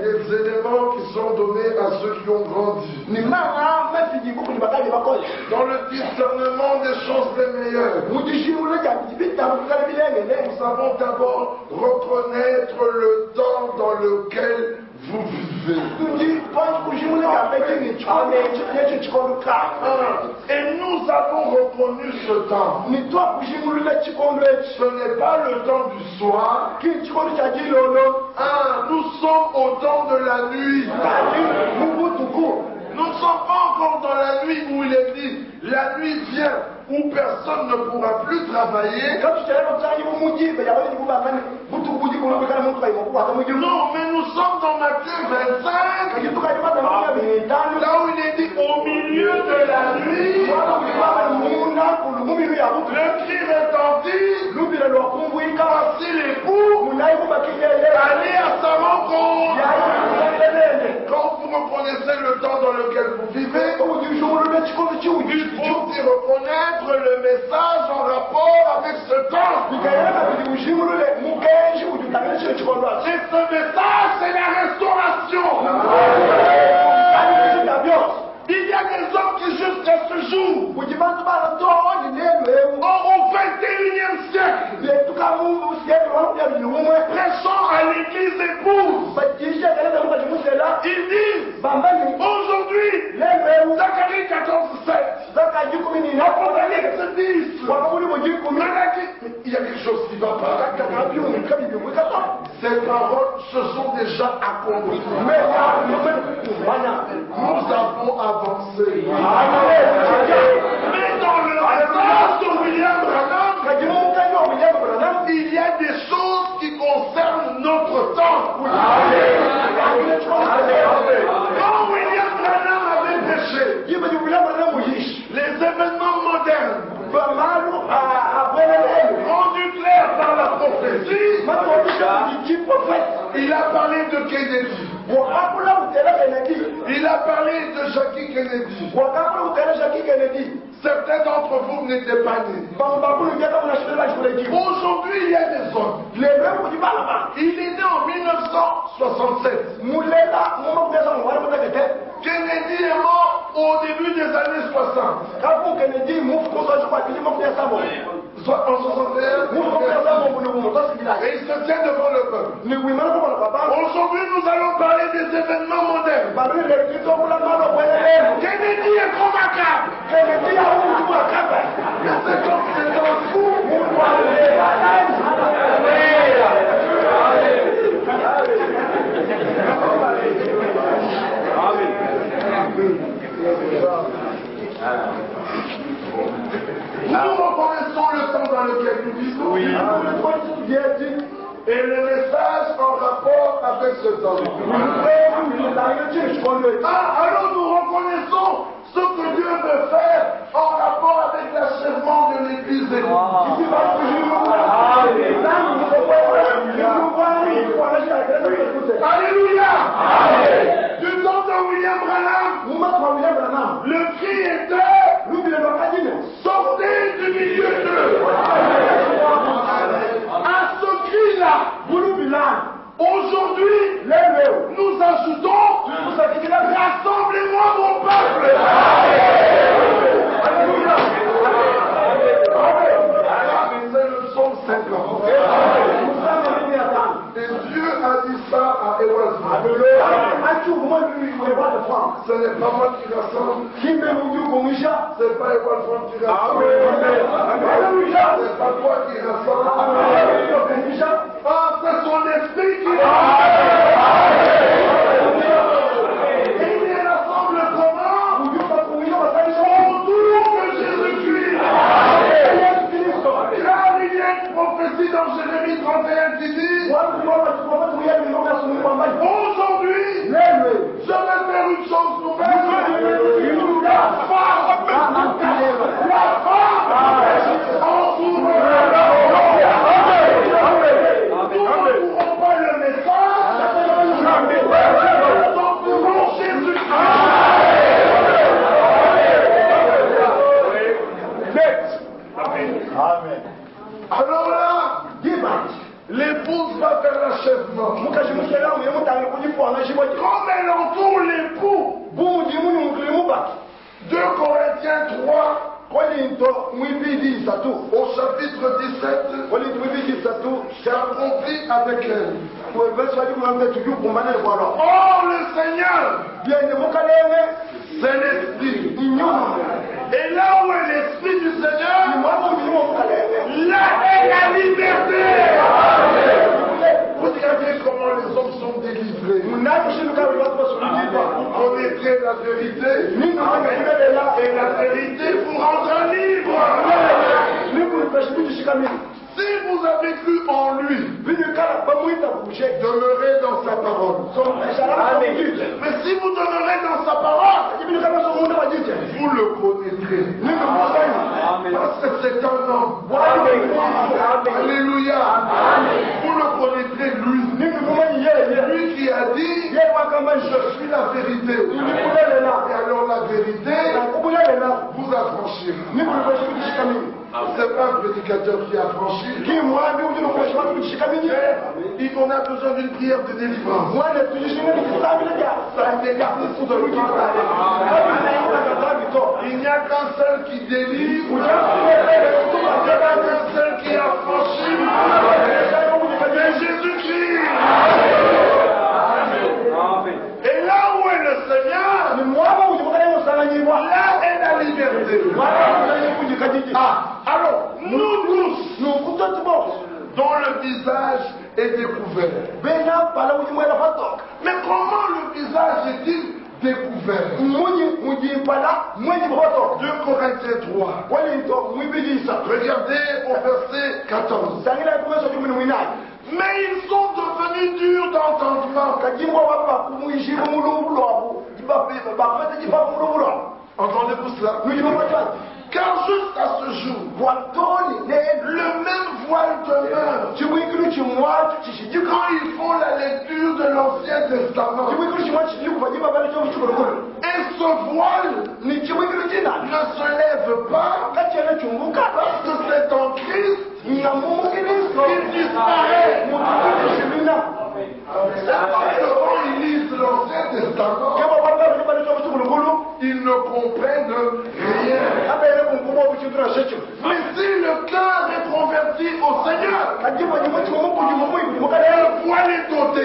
des éléments qui sont donnés à ceux qui ont grandi. Dans le discernement des choses les meilleures, nous savons d'abord reconnaître le temps dans lequel vous vivez. Et nous avons reconnu ce temps. Ce n'est pas le temps du soir. Nous sommes au temps de la nuit. Nous ne sommes pas encore dans la nuit où il est dit, la nuit vient où personne ne pourra plus travailler. Non, mais nous sommes dans Matthieu 25, là où il est dit, au milieu de la nuit, le cri retentit, voici l'époux, allez à sa rencontre. Quand vous reconnaissez le temps dans lequel vous vivez, il faut y reconnaître le message en rapport avec ce temps. Et ce message, c'est la restauration. Il y a des hommes qui jusqu'à ce jour, au 21e siècle, prêchant à l'église épouse, ils disent, aujourd'hui, Zacharie 14:7, Apocalypse 10, il y a quelque chose qui va pas. Ces paroles se sont déjà accomplies. Nous avons avancé. Mais dans le message de William Branham, il y a des choses qui concernent notre temps. Quand William Branham avait prêché les événements modernes, rendus clairs par la prophétie, il a parlé de Kennedy. Il a parlé de Jackie Kennedy. Certains d'entre vous n'étaient pas nés. Aujourd'hui, il y a des hommes. Il est né en 1967. Kennedy est mort au début des années 60. En 61, et il se tient devant le peuple. Aujourd'hui, nous allons parler des événements modernes. Kennedy est trop macabre. C'est comme c'est un fou. Nous reconnaissons le temps dans lequel nous vivons. Et le message en rapport avec ce temps. Alors nous reconnaissons ce que Dieu veut faire en rapport avec l'achèvement de l'Église. Alléluia. Du temps de William Branham, le cri était sortez du milieu d'eux. À ce cri-là, aujourd'hui, nous ajoutons rassemblez-moi mon peuple. C'est le psaume 50. Et Dieu a dit ça à Ewasma. Ce n'est pas moi qui rassemble. C'est pas Ewasma qui rassemble. C'est pas toi qui rassemble. Ah, c'est son esprit qui rassemble. Et il les rassemble comment? Autour de Jésus-Christ. Car il y a une prophétie dans Jérémie 31 qui dit aujourd'hui, je vais faire une chose nouvelle. La femme entourera. Nous ne pourrons pas le message. Nous entourons Jésus-Christ. Amen. Alors là, l'épouse va faire l'achèvement. Comme elle entoure l'époux, 2 Corinthiens 3 Au chapitre 17, c'est accompli avec elle. Or le Seigneur, c'est l'Esprit. Et là où est l'Esprit du Seigneur, là est la liberté. Vous regardez comment les hommes sont délivrés. Vous connaîtrez la vérité. Et la vérité vous rendra libre. Si vous avez cru en lui, demeurez dans sa parole. Mais si vous demeurez dans sa parole, vous le connaîtrez. Parce que c'est un homme. Alléluia. Vous le connaîtrez lui. Lui qui a dit, je suis la vérité. Et alors la vérité vous affranchira. C'est pas un prédicateur qui a franchi. On a besoin d'une prière de délivrance. Il n'y a qu'un seul qui délivre. Il n'y a qu'un seul qui a franchi. C'est Jésus-Christ. Et là où est le Seigneur, là est la liberté. Alors, nous tous, dont le visage est découvert. Mais comment le visage est-il découvert? 2 Corinthiens 3. Regardez au verset 14. Mais ils sont devenus durs d'entendement. Entendez-vous cela? Car jusqu'à ce jour, le même voile demeure quand ils font la lecture de l'Ancien Testament. Et ce voile ne se lève pas parce que c'est en Christ qu'il disparaît. Quand ils lisent l'Ancien Testament, ils ne comprennent rien. Mais si le cœur est converti au Seigneur, le voile est ôté.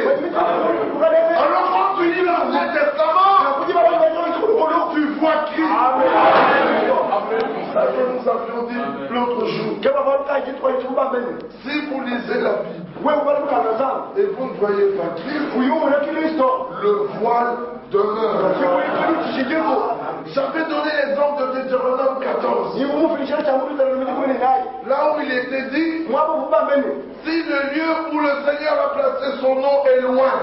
Alors quand tu lis l'Ancien Testament, tu vois Christ. Ça que nous avions dit l'autre jour. Si vous lisez la Bible et vous ne voyez pas Christ, le voile demeure. J'avais donné l'exemple de Deutéronome 14. Là où il était dit, si le lieu où le Seigneur a placé son nom est loin,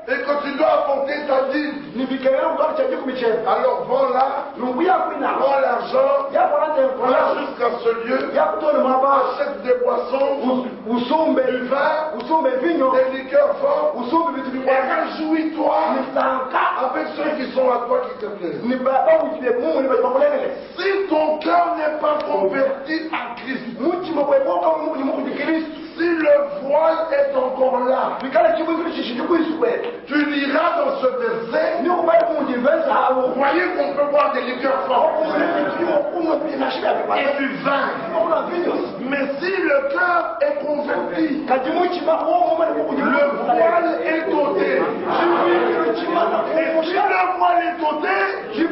et que tu dois apporter ta dîme, alors vends-la, vends l'argent, va jusqu'à ce lieu, achète des boissons, du vin, des liqueurs fortes, et réjouis-toi avec ceux qui sont à toi qui te plaisent. Si ton cœur n'est pas converti à Christ, si le voile est encore là, tu liras dans ce verset. Vous voyez qu'on peut boire des liqueurs fortes et du vin. Mais si le cœur est converti, le voile est ôté. Et si le voile est ôté, tu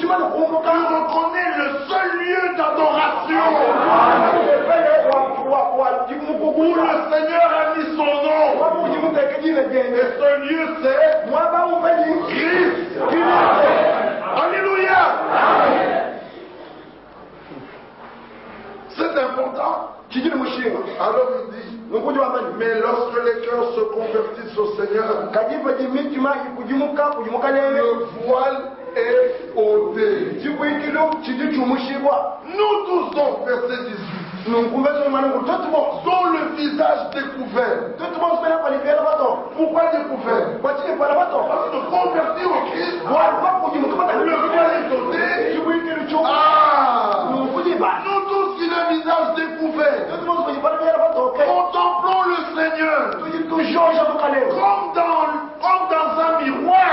reconnais le seul lieu d'adoration où le Seigneur a mis son nom. Et ce lieu c'est Christ. Alléluia. C'est important. Alors il dit, mais lorsque les cœurs se convertissent au Seigneur, le voile est ôté. Nous tous donc, verset 18. Dont le visage découvert. Pourquoi découvert? Parce que converti au Christ, le voile est ôté. Nous tous qui le visage découvert, contemplons le Seigneur comme dans un miroir.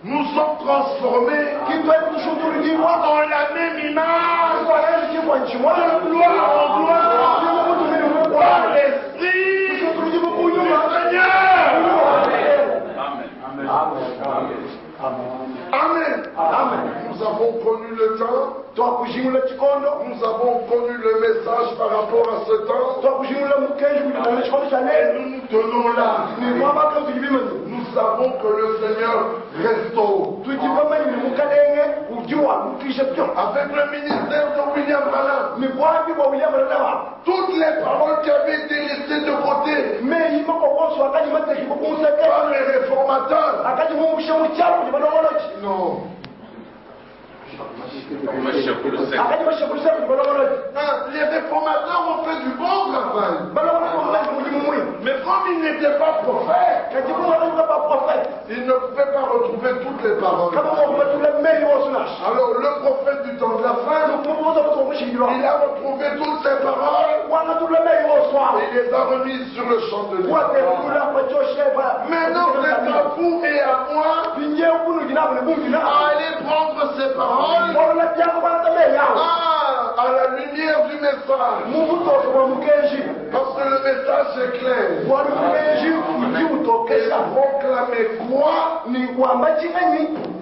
nous sommes transformés dans la même image, de gloire en gloire, par l'Esprit du Seigneur. Amen. Nous avons connu le temps. Nous avons connu le message par rapport à ce temps. Et nous nous tenons là. Nous savons que le Seigneur restaure. Avec le ministère de William Branham, toutes les paroles qui avaient été laissées de côté par les réformateurs. Non. Les réformateurs ont fait du bon travail. Mais comme ils n'étaient pas prophètes, ils ne pouvaient pas retrouver toutes les paroles. Alors le prophète du temps de la fin, il a retrouvé toutes ces paroles et il les a remises sur le champ de Dieu. Maintenant c'est à vous et à moi à aller prendre ces paroles à la lumière du message. Parce que le message est clair. Et proclamer quoi?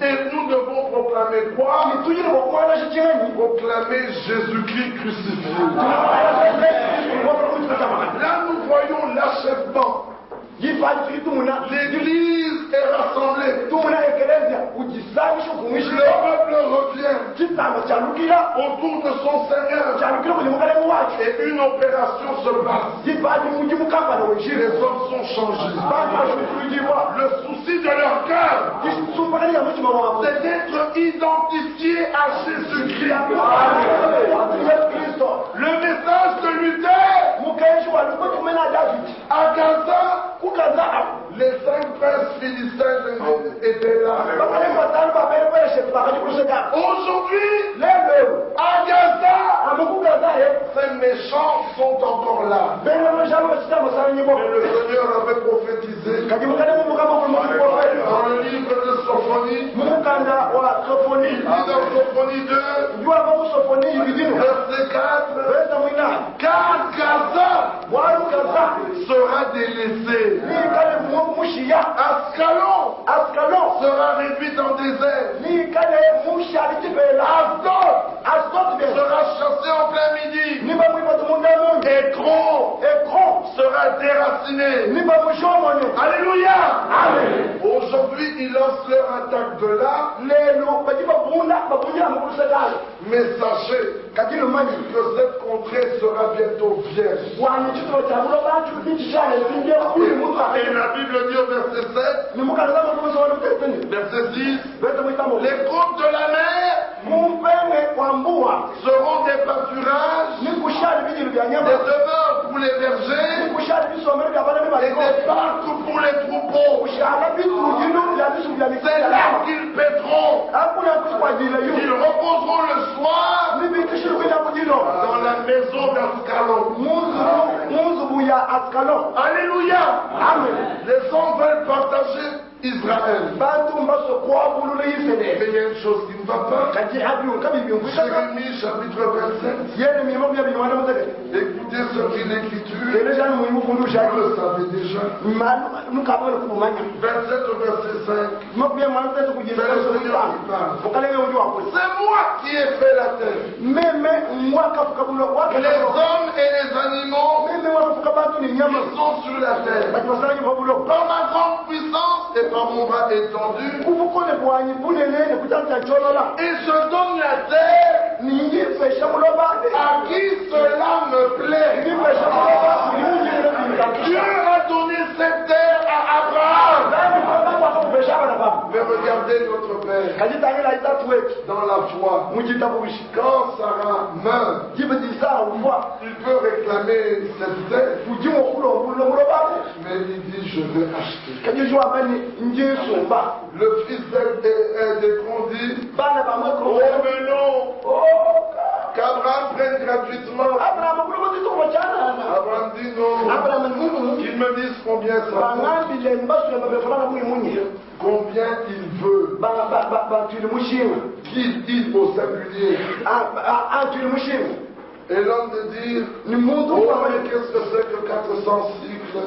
Et nous devons proclamer quoi? Proclamer Jésus-Christ crucifié. Là nous voyons l'achèvement. L'église est rassemblée. Le peuple revient autour de son Seigneur. Et une opération se passe. Les hommes sont changés. Le souci de leur cœur, c'est d'être identifiés à Jésus-Christ. Le message de Luther à Gaza, les 5 princes philistins étaient là. Aujourd'hui, à Gaza, ces méchants sont encore là. Mais le Seigneur avait prophétisé dans le livre de Sophonie. Il dit dans Sophonie 2, verset 4, car Gaza sera délaissé. Ascalon sera réduite en désert. Asdod sera chassé en plein midi. Écron sera déraciné. Alléluia. Aujourd'hui, ils lancent leur attaque de là. Mais sachez que cette contrée sera bientôt vierge. Et la Bible dit au verset 7, verset 6, les côtes de la mer seront des pâturages, des demeures pour les bergers, et des parcs pour les troupeaux. C'est là qu'ils paîtront. Ils reposeront le soir dans la maison d'Ascalon. Alléluia. Amen. Les hommes veulent partager Israël. Mais il y a une chose qui ne va pas. Jérémie chapitre 27. Écoutez ce qu'il écriture. Vous le savez déjà. 27 au verset 5. C'est moi qui ai fait la terre. Les hommes et les animaux qui sont sur la terre. Par ma grande puissance et par mon bras étendu. Et je donne la terre à qui cela me plaît. Dieu a donné cette terre à Abraham. Mais regardez notre Père dans la foi. Quand Sarah meurt, il peut réclamer cette terre. Mais il dit je vais acheter. Le fils d'Écron dit revenons qu'Abraham prenne gratuitement. Abraham dit non. Qu'ils me disent combien ça vaut. Combien il veut. il au singulier. Et l'homme de dire, oh mais qu'est-ce que c'est que 400 cycles?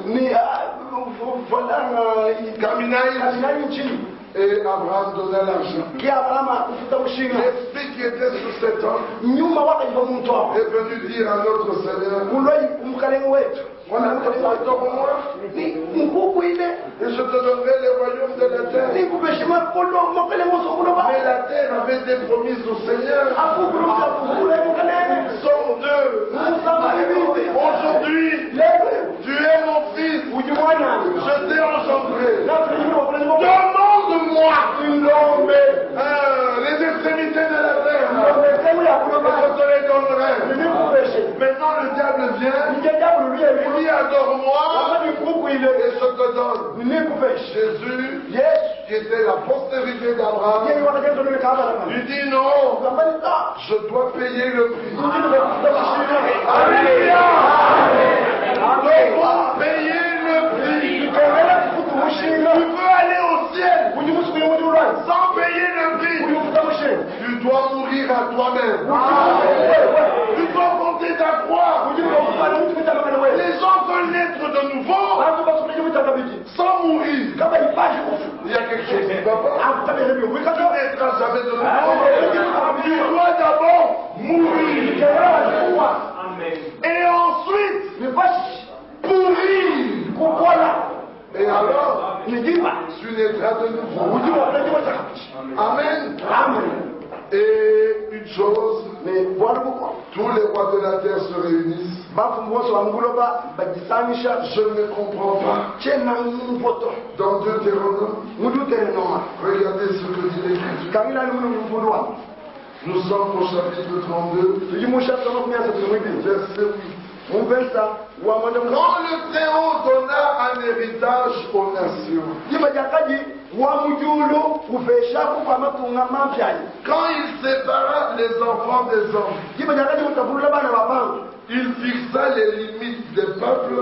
Et Abraham donna l'argent. L'esprit qui était sur cet homme est venu dire à notre Seigneur, adore-moi et je te donnerai les royaumes de la terre. Mais la terre avait été promise au Seigneur. Somme 2. Aujourd'hui, tu es mon fils. Je t'ai engendré. Demande-moi les extrémités de la terre. Et je te les donnerai. Maintenant le diable vient. Il dit adore-moi. Et je te donne. Jésus, qui était la postérité d'Abraham, lui dit non. Je dois payer le prix. Alléluia. Je dois payer le prix. Tu peux aller au ciel sans payer le prix. Tu dois mourir à toi-même. Tu dois porter ta croix. Les gens veulent naître de nouveau sans mourir. Il y a quelque chose qui ne va pas. Tu naîtras jamais de nouveau. Tu dois d'abord mourir. Et ensuite pourrir. Et alors, tu naîtras de nouveau. Amen. Et une chose, tous les rois de la terre se réunissent. Je ne comprends pas. Dans Deutéronome, regardez ce que dit l'Écriture. Nous sommes au chapitre 32, verset 8. Quand le Très-Haut donna un héritage aux nations, quand il sépara les enfants des hommes, il fixa les limites des peuples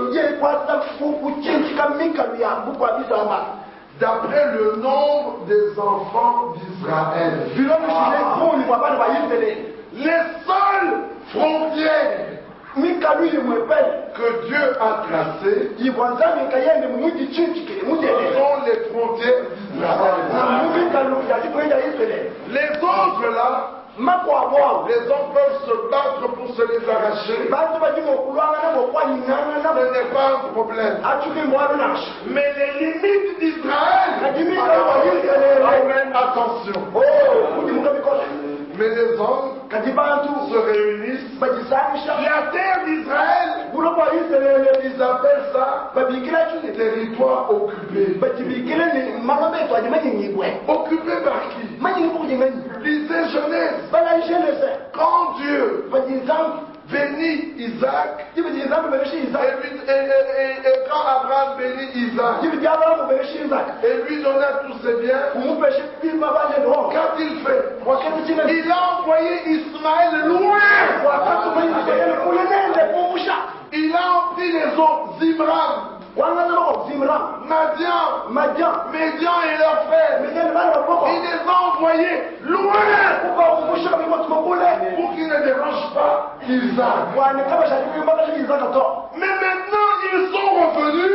d'après le nombre des enfants d'Israël. Les seules frontières que Dieu a tracées sont les frontières d'Israël. Les autres là, les hommes peuvent se battre pour se les arracher. Ce n'est pas un problème. Mais les limites d'Israël, attention. Mais les hommes se réunissent. La terre d'Israël, ils appellent ça territoire occupé. Occupé par qui? Lisez Genèse. Quand Dieu bénit Isaac, et quand Abraham bénit Isaac, et lui donna tous ses biens, qu'a-t-il fait? Il a envoyé Ismaël loin. Il a empli les eaux, Zimram, Madian et leurs frères. Il les a envoyés loin pour qu'ils ne dérangent pas Isaac. Mais maintenant ils sont revenus.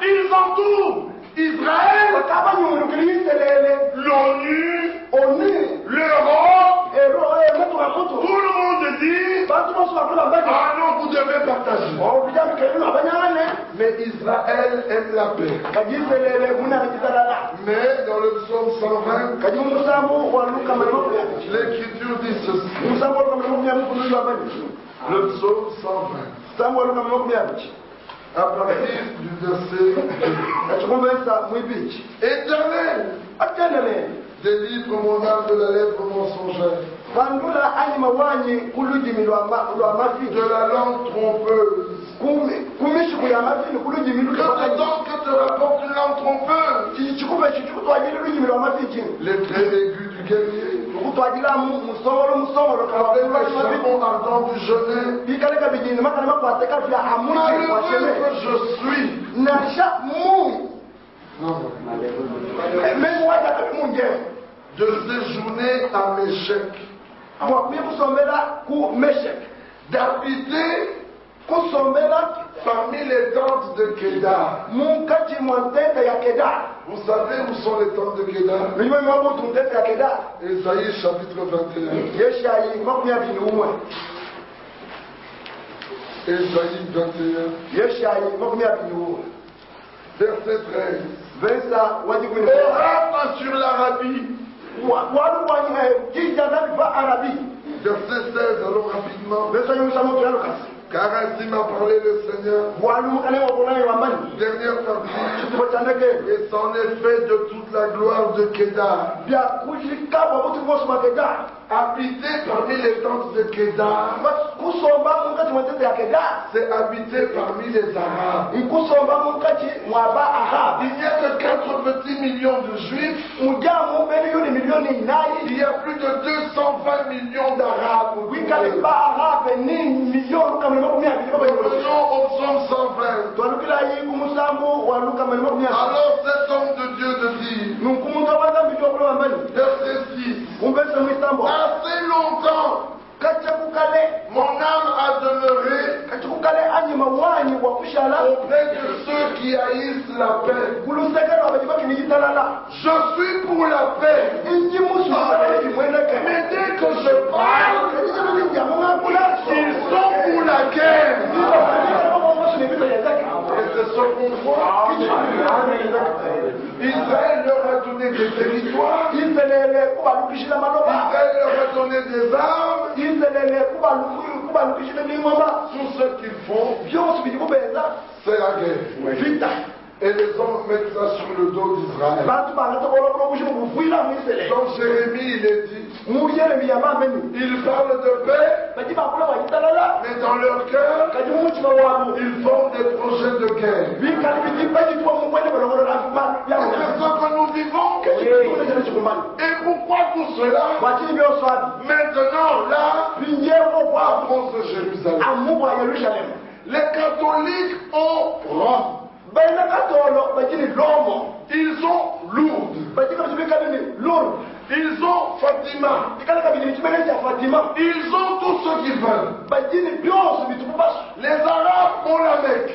Ils entourent Israël, l'ONU, l'Europe. Tout le monde dit ah non, vous devez partager. Mais Israël aime la paix. Mais dans le psaume 120, l'Écriture dit ceci. Le psaume 120. À partir du verset 2. Éternel, délivre mon âme de la lèvre mensongère, de la langue trompeuse. Que te rapporte une langue trompeuse? Les traits aigus du guerrier, avec le charbon ardent du jeûneur. Malheureux que je suis, Non. Mais moi, j'ai mon guerre. De séjourner à Méchec. Moi, vous sommes là pour Méchec. D'habiter Vous sommes là parmi les tentes de Kédar. mon kati mon tête ya Kedar. Vous savez où sont les tentes de Kédar? Mais moi, moi, mon tête ya Kedar. Ésaïe chapitre 21. Yeshayi, moi, bien venu au moins. Ésaïe 21. Yeshayi, moi, bien venu au moins. Verset 13. Versa, wadi kuni. Orate sur l'Arabie. Walu wani qui jana va Arabie. Verset 16, allons rapidement. Versa yusa mo tualo kasi. Car ainsi m'a parlé le Seigneur. Walu kale wa bona wa mani. Dernière partie. Tu vas t'endeger. Et c'en est fait de toute la gloire de Kédar. Bien kujika ba mutu mo suma Kedar. Habiter parmi les tentes de Kédar, Kusomba mon kati mon tête ya Kedar. c'est habiter parmi les Arabes. Kusomba mon kati moi ba Arab. Il n'y a que 4 petits millions de Juifs. Mujamu beni yuni milioni nai. Il y a plus de 220 millions d'Arabes. Wikali ba Arab ni milioni kama ni makumi abili baba yoro. Revenons au psaume 120. Twalukila yi kumusambu waluka mali makumi abili. Alors cet homme de Dieu de dire, Nukumunga wanda mbito kula mbali. verset 6, Kumbesa misambo. assez longtemps Kacha kukale. mon âme a demeuré Kacha kukale anyima wanyi wa kushala. auprès de ceux qui haïssent la paix. Kulusekera wabajibaki ni jitalala. Je suis pour la paix. Inji musu wabajibaki mweneke. Mais dès que je parle, ils sont pour la guerre. Et c'est ce qu'on voit. Israël leur a donné des territoires. Israël leur a donné des armes. Tout ce qu'ils font, c'est la guerre. Et les hommes mettent ça sur le dos d'Israël. Donc Jérémie, il est dit, ils parlent de paix, mais dans leur cœur, ils font des projets de guerre. C'est ce que nous vivons. Et pourquoi tout cela? Maintenant, là, à cause de Jérusalem. Les catholiques ont Rome. Ils ont Lourdes. Ils ont Fatima. Ils ont tout ce qu'ils veulent. Les Arabes ont la Mecque.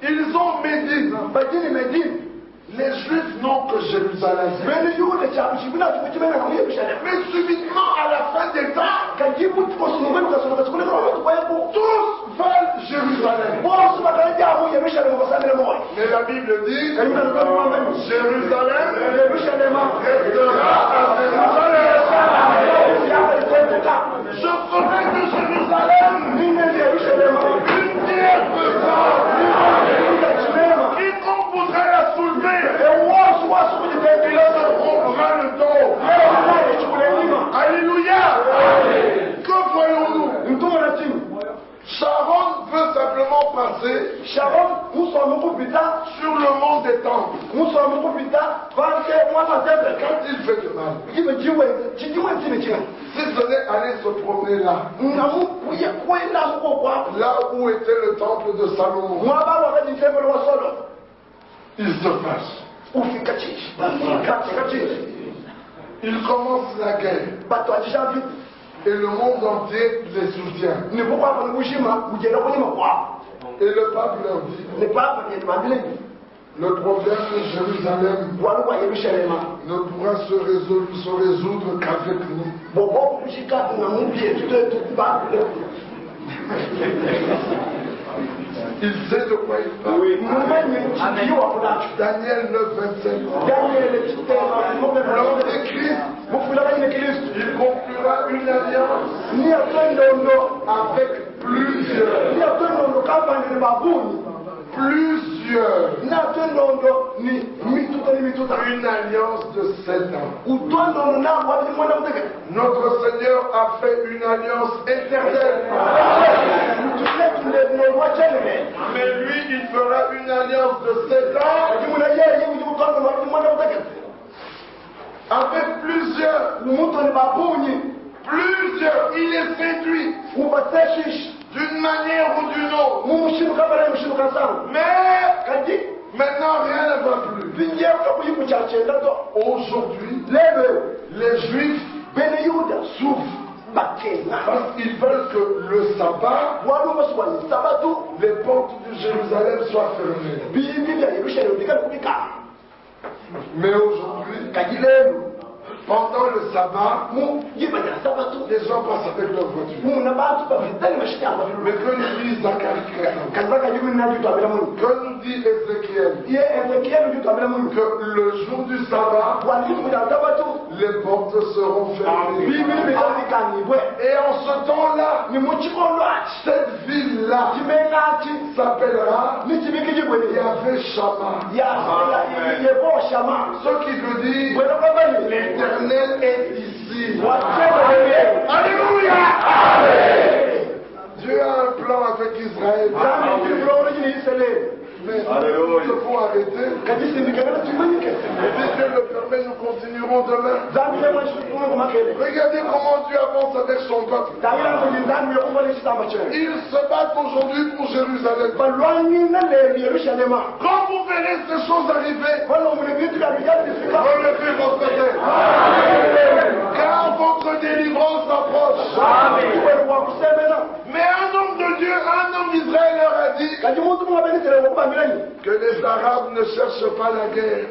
Ils ont Médine. Les Juifs n'ont que Jérusalem. Mais subitement, à la fin des temps, tous veulent Jérusalem. Mais la Bible dit, Jérusalem restera à Jérusalem. Je ferai de Jérusalem une terre pesante. Quiconque voudrait la soulever, il se rompra le dos. Alléluia. Que voyons-nous? Sharon veut simplement passer sur le mont des temples. Quand il fait de mal, si ce n'est aller se promener là, là où était le temple de Salomon, il se fâche. Il commence la guerre. Et le monde entier les soutient. Et le pape leur dit, le problème de Jérusalem ne pourra se résoudre qu'avec nous. Il sait de quoi il parle. Daniel 9, 27. Lors des Christ, il conclura une alliance avec plusieurs. Une alliance de 7 ans. Notre Seigneur a fait une alliance éternelle. Mais lui, il fera une alliance de 7 ans avec plusieurs. Il est séduit d'une manière ou d'une autre. Mais Maintenant, rien ne va plus. Aujourd'hui, les Juifs souffrent parce qu'ils veulent que le sabbat, les portes de Jérusalem soient fermées. Mais aujourd'hui, pendant le sabbat, les gens passent avec leur voiture. Mais que nous dit Zacharie 4, que nous dit Ézéchiel, que le jour du sabbat, les portes seront fermées. Et en ce temps-là, cette ville-là s'appellera Yahvé Shammah. Ce qui veut dire l'Éternel est ici. Alléluia. Dieu a un plan avec Israël. Mais il faut arrêter. Et si Dieu le permet, nous continuerons demain. Regardez comment Dieu avance avec son peuple. Ils se battent aujourd'hui pour Jérusalem. Quand vous verrez ces choses arriver, relevez votre tête. Car votre délivrance approche. Mais un homme de Dieu, un homme d'Israël leur a dit que les Arabes ne cherchent pas la guerre.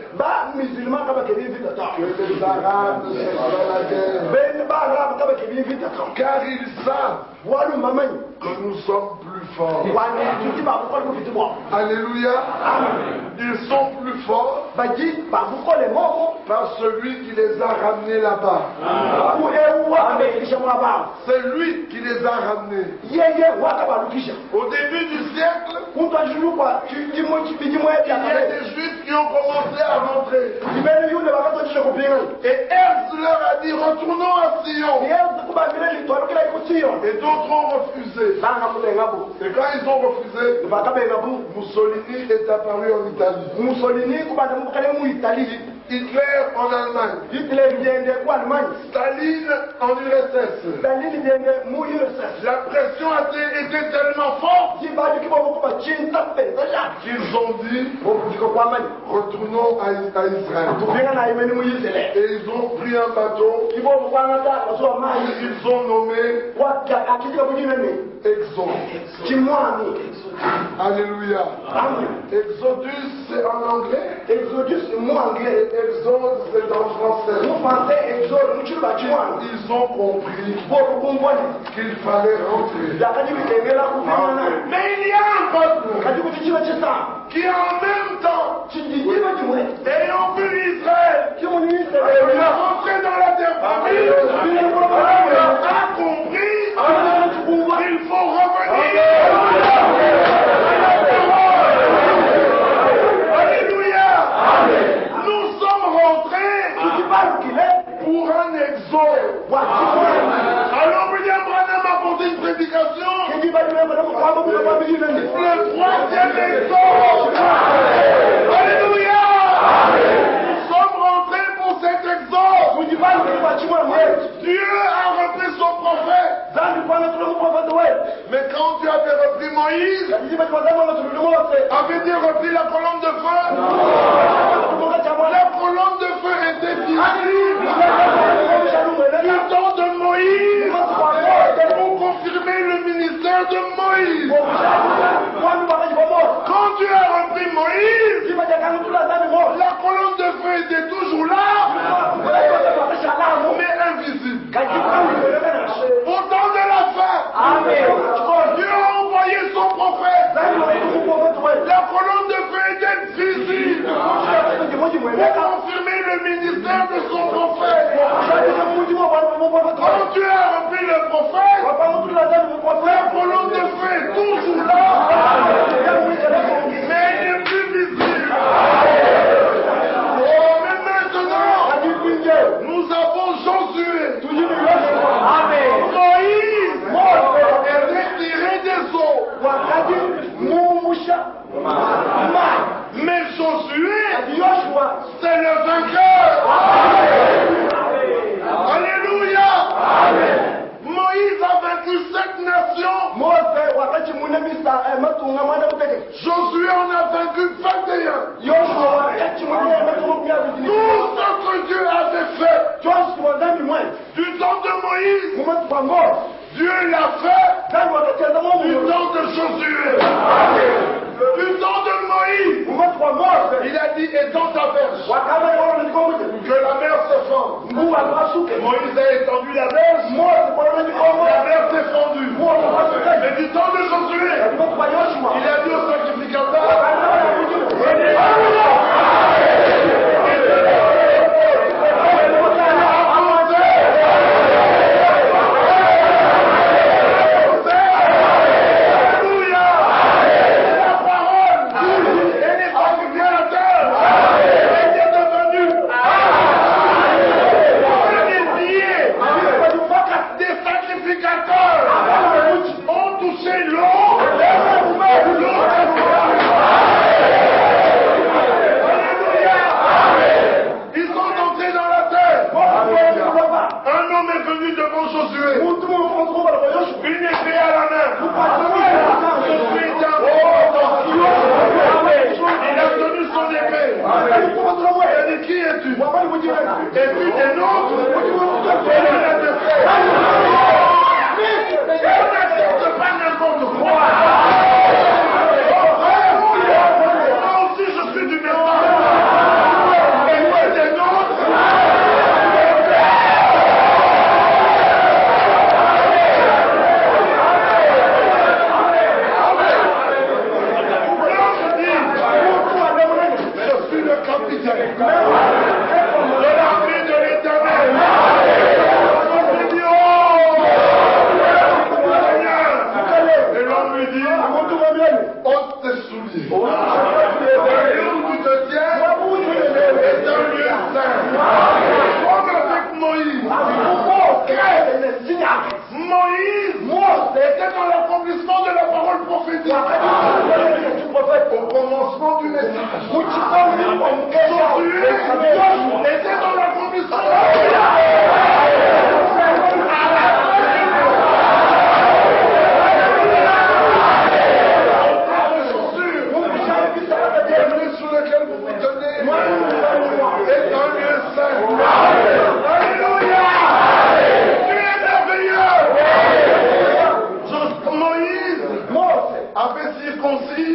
Que les Arabes ne cherchent pas la guerre. Car ils savent que nous sommes plus forts. Alléluia. Ils sont plus forts par celui qui les a ramenés là-bas. C'est lui qui les a ramenés. Au début du siècle, il y a des Juifs qui ont commencé à rentrer. Et Ernst leur a dit retournons à Sion. Et d'autres ont refusé. Et quand ils ont refusé, Mussolini est apparu en Italie. Hitler en Allemagne. Staline en URSS. La pression était tellement forte qu'ils ont dit retournons à Israël. Et ils ont pris un bateau. Ils ont nommé Exode. Alléluia. Exodus c'est en anglais. Exodus c'est mot anglais. Exode c'est en français. Ils ont compris qu'il fallait rentrer. Mais il y a un peuple qui en même temps, ayant vu Israël, rentré dans la terre promise, a compris qu'il faut revenir. Alléluia. Nous sommes rentrés pour un exode. Alors William Branham a porté une prédication. Le troisième exode. Alléluia. Nous sommes rentrés pour cet exode. Dieu a repris son prophète. Mais quand Dieu avait repris Moïse, avait Dieu repris la colonne de feu? La colonne de feu était visible. Du temps de Moïse, pour confirmer le ministère de Moïse. Quand Dieu a repris Moïse, la colonne de feu était toujours là, mais invisible. Au temps de la fin, Dieu a envoyé son prophète. La colonne de feu était visible pour confirmer le ministère de son prophète. Quand Dieu a repris le prophète, la colonne de feu est toujours là, mais elle n'est plus visible. Oh, mais maintenant, nous avons Josué. Moïse est retiré des eaux. Mais Josué, c'est le vainqueur. Alléluia. Moïse a vaincu 7 nations. Dieu l'a fait du temps de Josué, du temps de Moïse. Il a dit, étends ta verge, que la mer se fende. Moïse a étendu la verge, la mer s'est fendue. Mais du temps de Josué, il a dit au sacrificateur, ont touché l'eau. Ils sont entrés dans la terre. Un homme est venu devant Josué, une épée à la main. Josué était un il a tenu son épée. Il a dit, qui es-tu? Es-tu des nôtres? On n'accepte pas n'importe quoi. Moi aussi je suis du même temps. Et moi des nôtres. Je suis le capitaine de l'armée de l'Éternel. Et l'homme lui dit, ôte tes souliers. Le lieu où tu te tiens est un lieu saint. Comme avec Moïse. Moïse était dans l'accomplissement de la parole prophétique. Au commencement du message. Josué était dans l'accomplissement de la sur lequel vous vous tenez est un lieu saint. Alléluia! Tu es merveilleux! Moïse avait circoncis.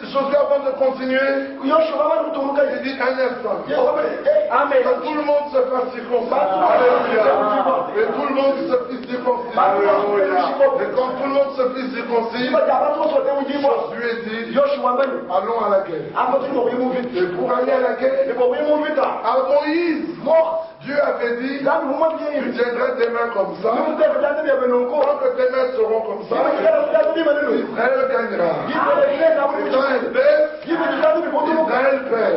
Josué, avant de continuer, il dit un instant. Que tout le monde se fasse circoncis. Alléluia. Et tout le monde se fit circoncis. Alléluia. Et quand tout le monde se fit circoncis, Josué dit, allons à la guerre. Et pour aller à la guerre, à Moïse, Dieu avait dit, tu tiendrais tes mains comme ça. Quand tes mains seront comme ça, Israël gagnera. Quand elle baisse, Israël perd.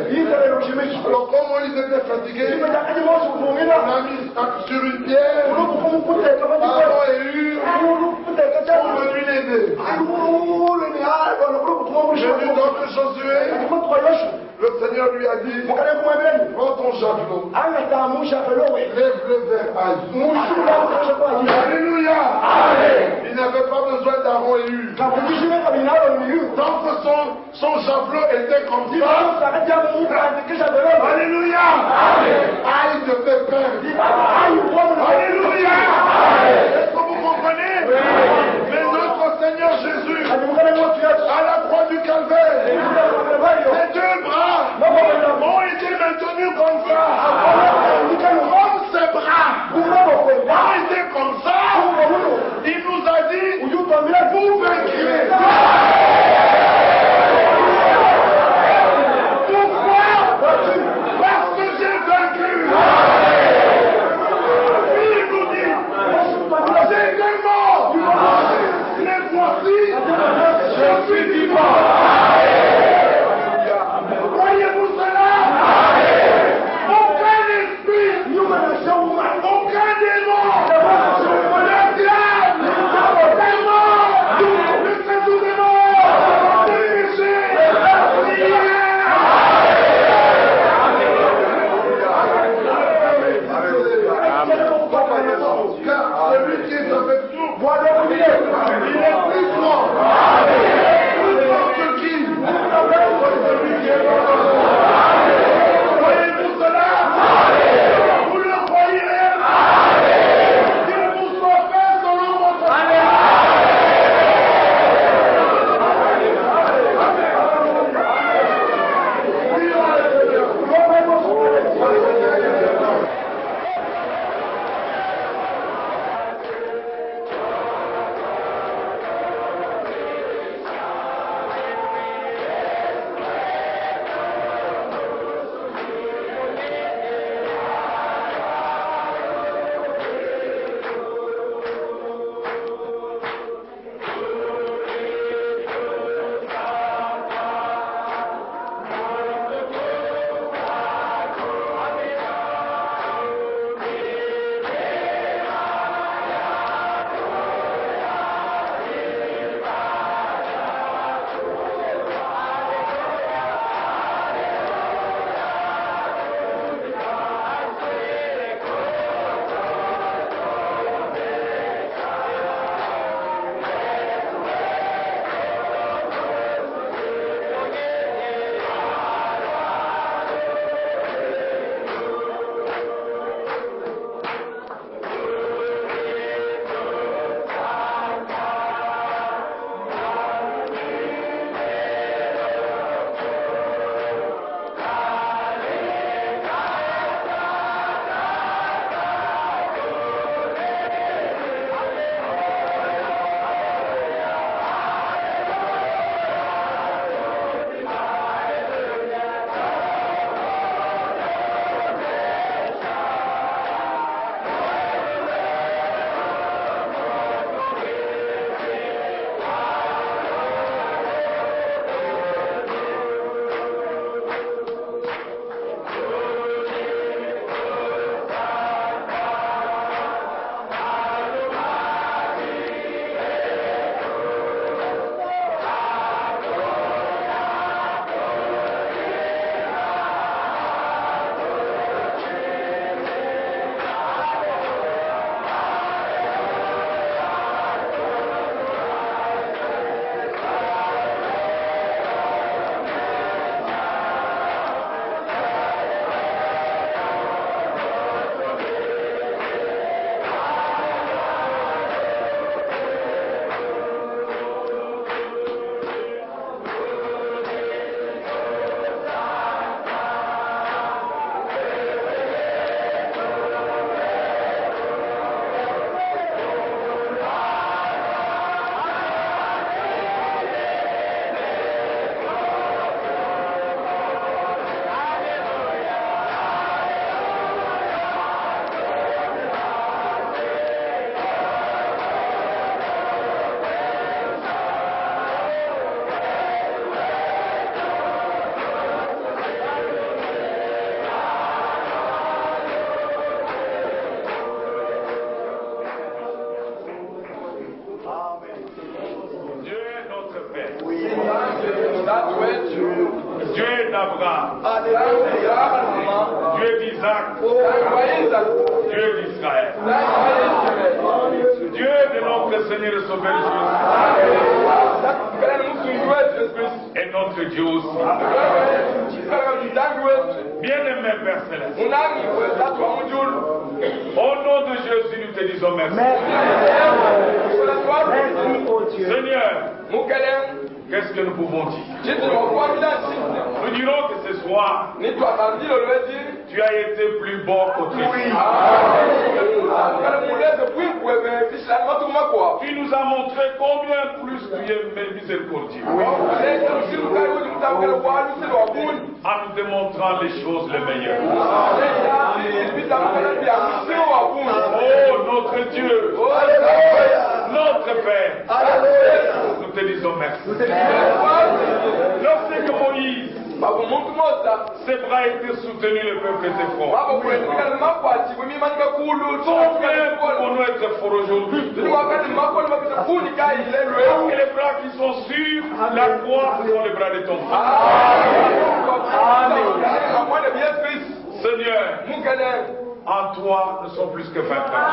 Alors comme Moïse était fatigué, on a mis sur une pierre, Aaron et Hur sont venus l'aider. J'ai vu dans que Josué, le Seigneur lui a dit, prends ton javelot, lève le vers Aïe. Alléluia. Il n'avait pas besoin d'Aaron et Hur. Tant que son javelot était comme ça, alléluia. Aïe devait perdre. Alléluia. Est-ce que vous comprenez? Mais notre Seigneur Jésus, à la croix du Calvaire, ses deux bras ont été maintenus comme ça. Comme ses bras ont été comme ça, il nous a dit, vous vaincrez. Pourquoi? Parce que j'ai vaincu. Dieu d'Abraham, Dieu d'Isaac, Dieu d'Israël, Dieu de notre Seigneur et Sauveur Jésus, et notre Dieu aussi. Bien-aimé Père Céleste, au nom de Jésus, nous te disons merci. Merci, oh Dieu. Seigneur, qu'est-ce que nous pouvons dire? Nous dirons que ce soir, tu as été plus bon qu'autrefois. Tu nous as montré combien plus tu es miséricordieux. En nous démontrant les choses les meilleures. Oh notre Dieu, notre Père, nous te disons merci. Lorsque Moïse, ses bras étaient soutenus, le peuple était fort. Combien pouvons-nous être forts aujourd'hui? Et les bras qui sont sur la croix sont les bras de ton Fils. Seigneur, en toi, nous sommes plus que vainqueurs.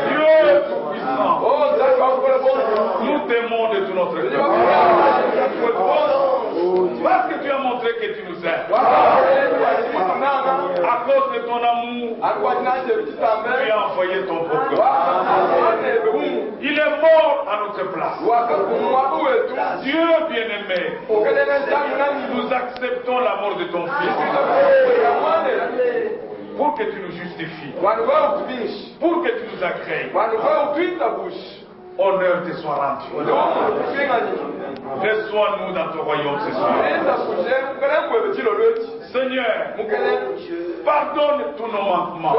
Dieu tout-puissant, nous t'aimons de tout notre cœur. Parce que tu as montré que tu nous aimes. À cause de ton amour, tu as envoyé ton propre. Il est mort à notre place. Dieu bien-aimé, nous acceptons la mort de ton Fils. Pour que tu nous justifies. Pour que tu nous agrées. Honneur te soit rendu. Reçois-nous dans ton royaume ce soir. Seigneur, pardonne tous nos manquements.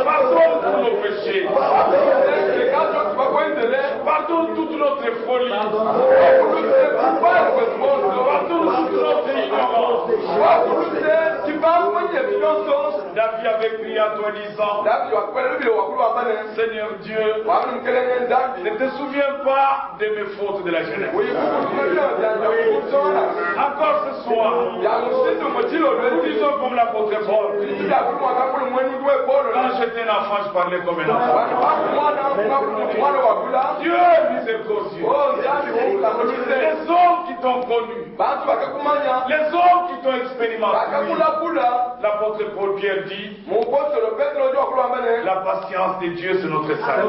Pardonne tous nos péchés. Pardonne toute notre folie. Pardonne toute notre ignorance. David avait crié à toi disant, Seigneur Dieu, ne te souviens pas de mes fautes de la jeunesse. Encore ce soir, nous disons comme l'apôtre Paul, quand j'étais un enfant, je parlais comme un enfant. Dieu est miséricordieux. Les hommes qui t'ont connu, les hommes qui t'ont expérimenté, l'apôtre Paul Pierre dit, la patience de Dieu c'est notre salut.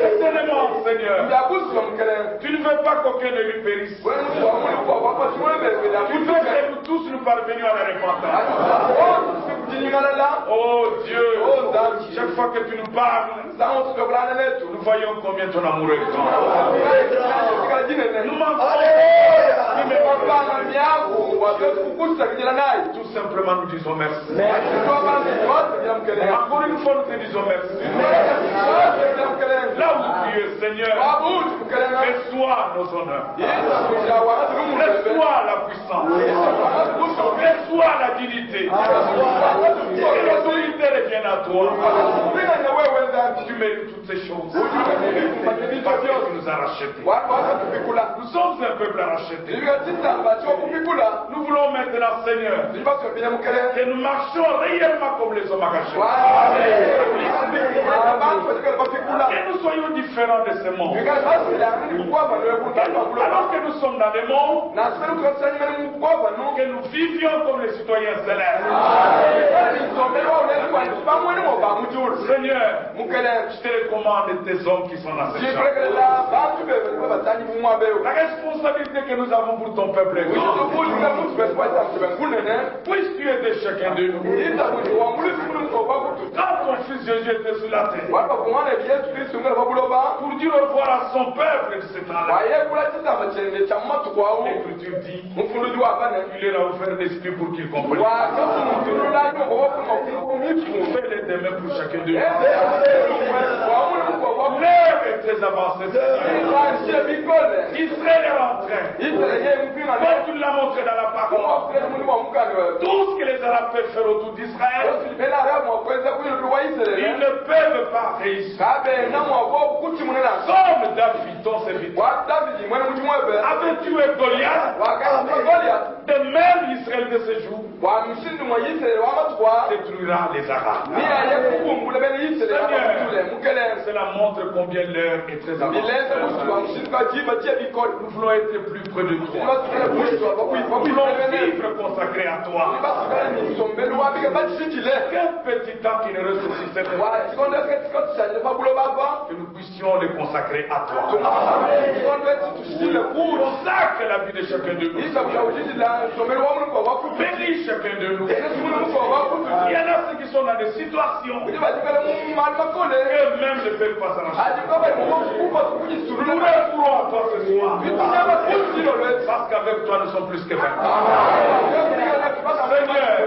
Éternellement, Seigneur, tu ne veux pas qu'aucun de lui périsse. Tu veux que nous tous nous parvenions à la repentance. Oh Dieu, chaque fois que tu nous parles, nous voyons combien ton amour est grand. Nous manquons. Tout simplement nous disons merci. Encore une fois nous te disons merci. Là où tu es Seigneur, reçois nos honneurs. Reçois la puissance. Reçois la dignité. Et l'autorité revient à toi. Tu mérites toutes ces choses. Parce que tu nous as rachetés. Nous sommes un peuple racheté. Nous voulons maintenant, Seigneur, que nous marchions réellement comme les hommes arrachés. Que nous soyons différents de ce monde. Alors que nous sommes dans le monde, que nous vivions comme les citoyens célestes. Seigneur, je te recommande tes hommes qui sont dans cette chambre. La responsabilité que nous avons pour ton peuple est grande. Puisses-tu aider chacun de nous. Quand ton fils Jésus était sur la terre, pour dire au revoir à son peuple de ce temps-là, l'Écriture dit, il leur a offert l'esprit pour qu'ils comprennent. Fais-les demain pour chacun de nous. L'heure est très avancée. Israël est rentré. Comme tu l'as montré dans la parole. Tout ce que les Arabes peuvent faire autour d'Israël, ils ne peuvent pas réussir. Comme David, ton serviteur, avait tué Goliath, de même l'Israël de ce jour détruira les Arabes. Cela montre combien l'heure est très avancée. Nous voulons être plus près de toi. Nous voulons vivre consacré à toi. Quel petit temps qui ne reste sur cette terre, que nous puissions les consacrer à toi. Consacre la vie de chacun de nous. Bénis chacun de nous. Il y en a ceux qui sont dans des situations eux-mêmes ne peuvent pas s'arranger. Nous recourons à toi ce soir. Parce qu'avec toi nous sommes plus que vainqueurs. Seigneur,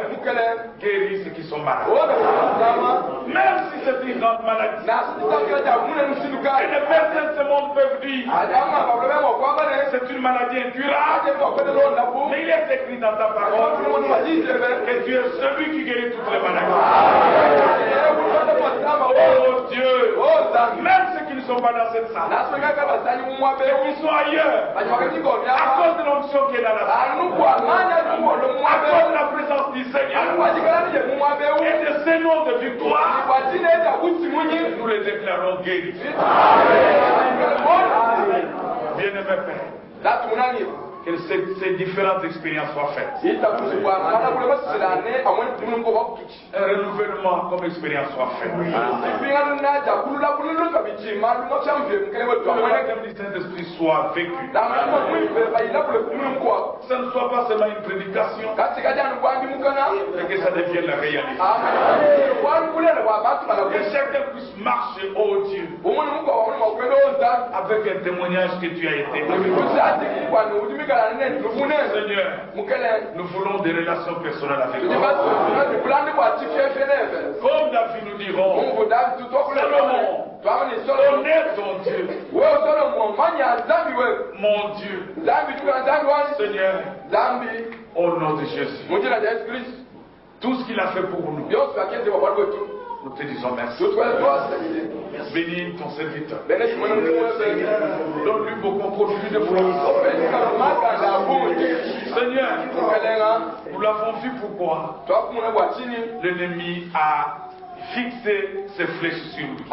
guéris ceux qui sont malades. Même si c'est une grande maladie. Et les médecins de ce monde peuvent dire c'est une maladie incurable. Mais il est écrit dans ta parole que tu es celui qui guérit toutes les maladies. Oh Dieu, même ceux qui ne sont pas dans cette salle, ceux qui sont ailleurs, à cause de l'onction qui est dans la salle, à cause de la présence du Seigneur et de ces noms de victoire, nous les déclarons guéris. Bien-aimé Père, que ces différentes expériences soient faites. Un renouvellement comme expérience soit fait. Que le Saint-Esprit soit vécu. Ça ne soit pas seulement une prédication, mais que ça devienne la réalité. Que chacun puisse marcher, oh Dieu, avec un témoignage que tu as été. Seigneur, nous voulons des relations personnelles avec toi. Comme David nous dirons, Salomon, honnête ton Dieu. Mon Dieu. Seigneur, au nom de Jésus, tout ce qu'il a fait pour nous, nous te disons merci. Bénis ton serviteur. Donne-lui beaucoup plus de force. Seigneur, nous l'avons vu pourquoi l'ennemi a fixé ses flèches sur lui.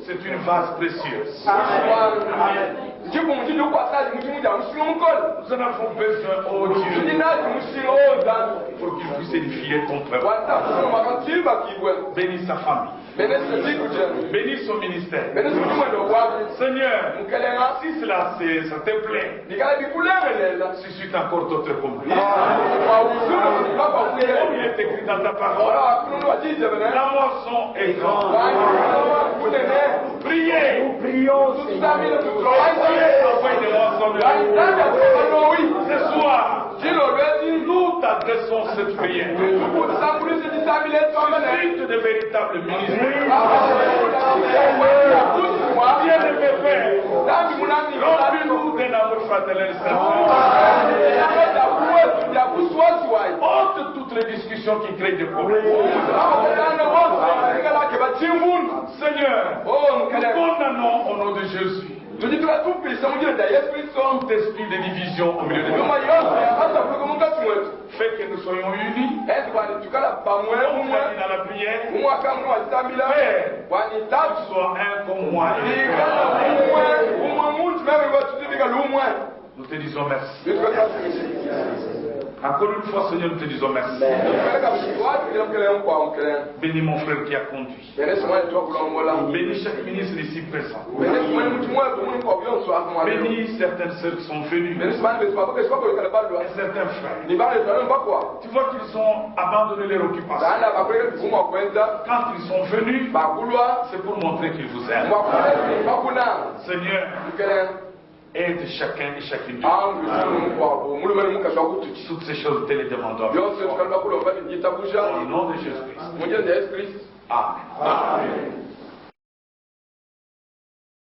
C'est une vase précieuse. Nous en avons besoin, oh Dieu, pour qu'il puisse édifier ton peuple. Bénis sa famille. Bénis son ministère. Seigneur, si cela ça te plaît, suscite encore d'autres comme lui. Comme il est écrit dans ta parole, la moisson est grande. Priez. Nous prions. Ce soir, nous t'adressons cette prière. Suscite de véritables ministères. Bien-aimé Père, remplis-nous d'un amour fraternel ôte toutes les discussions qui créent des problèmes. Seigneur, nous condamnons au nom de Jésus tout esprit de division au milieu de nous. Fait que nous soyons unis. Comme on a dit dans la prière, Père, sois un comme moi. Nous te disons merci. Encore une fois, Seigneur, nous te disons merci. Bénis mon frère qui a conduit. Bénis chaque ministre ici présent. Bénis certaines sœurs qui sont venues. Et certains frères. Tu vois qu'ils ont abandonné leur occupation. Quand ils sont venus, c'est pour montrer qu'ils vous aiment. Seigneur, aide chacun et chacune de nous. Toutes ces choses, te les demandons. Au nom de Jésus-Christ. Amen.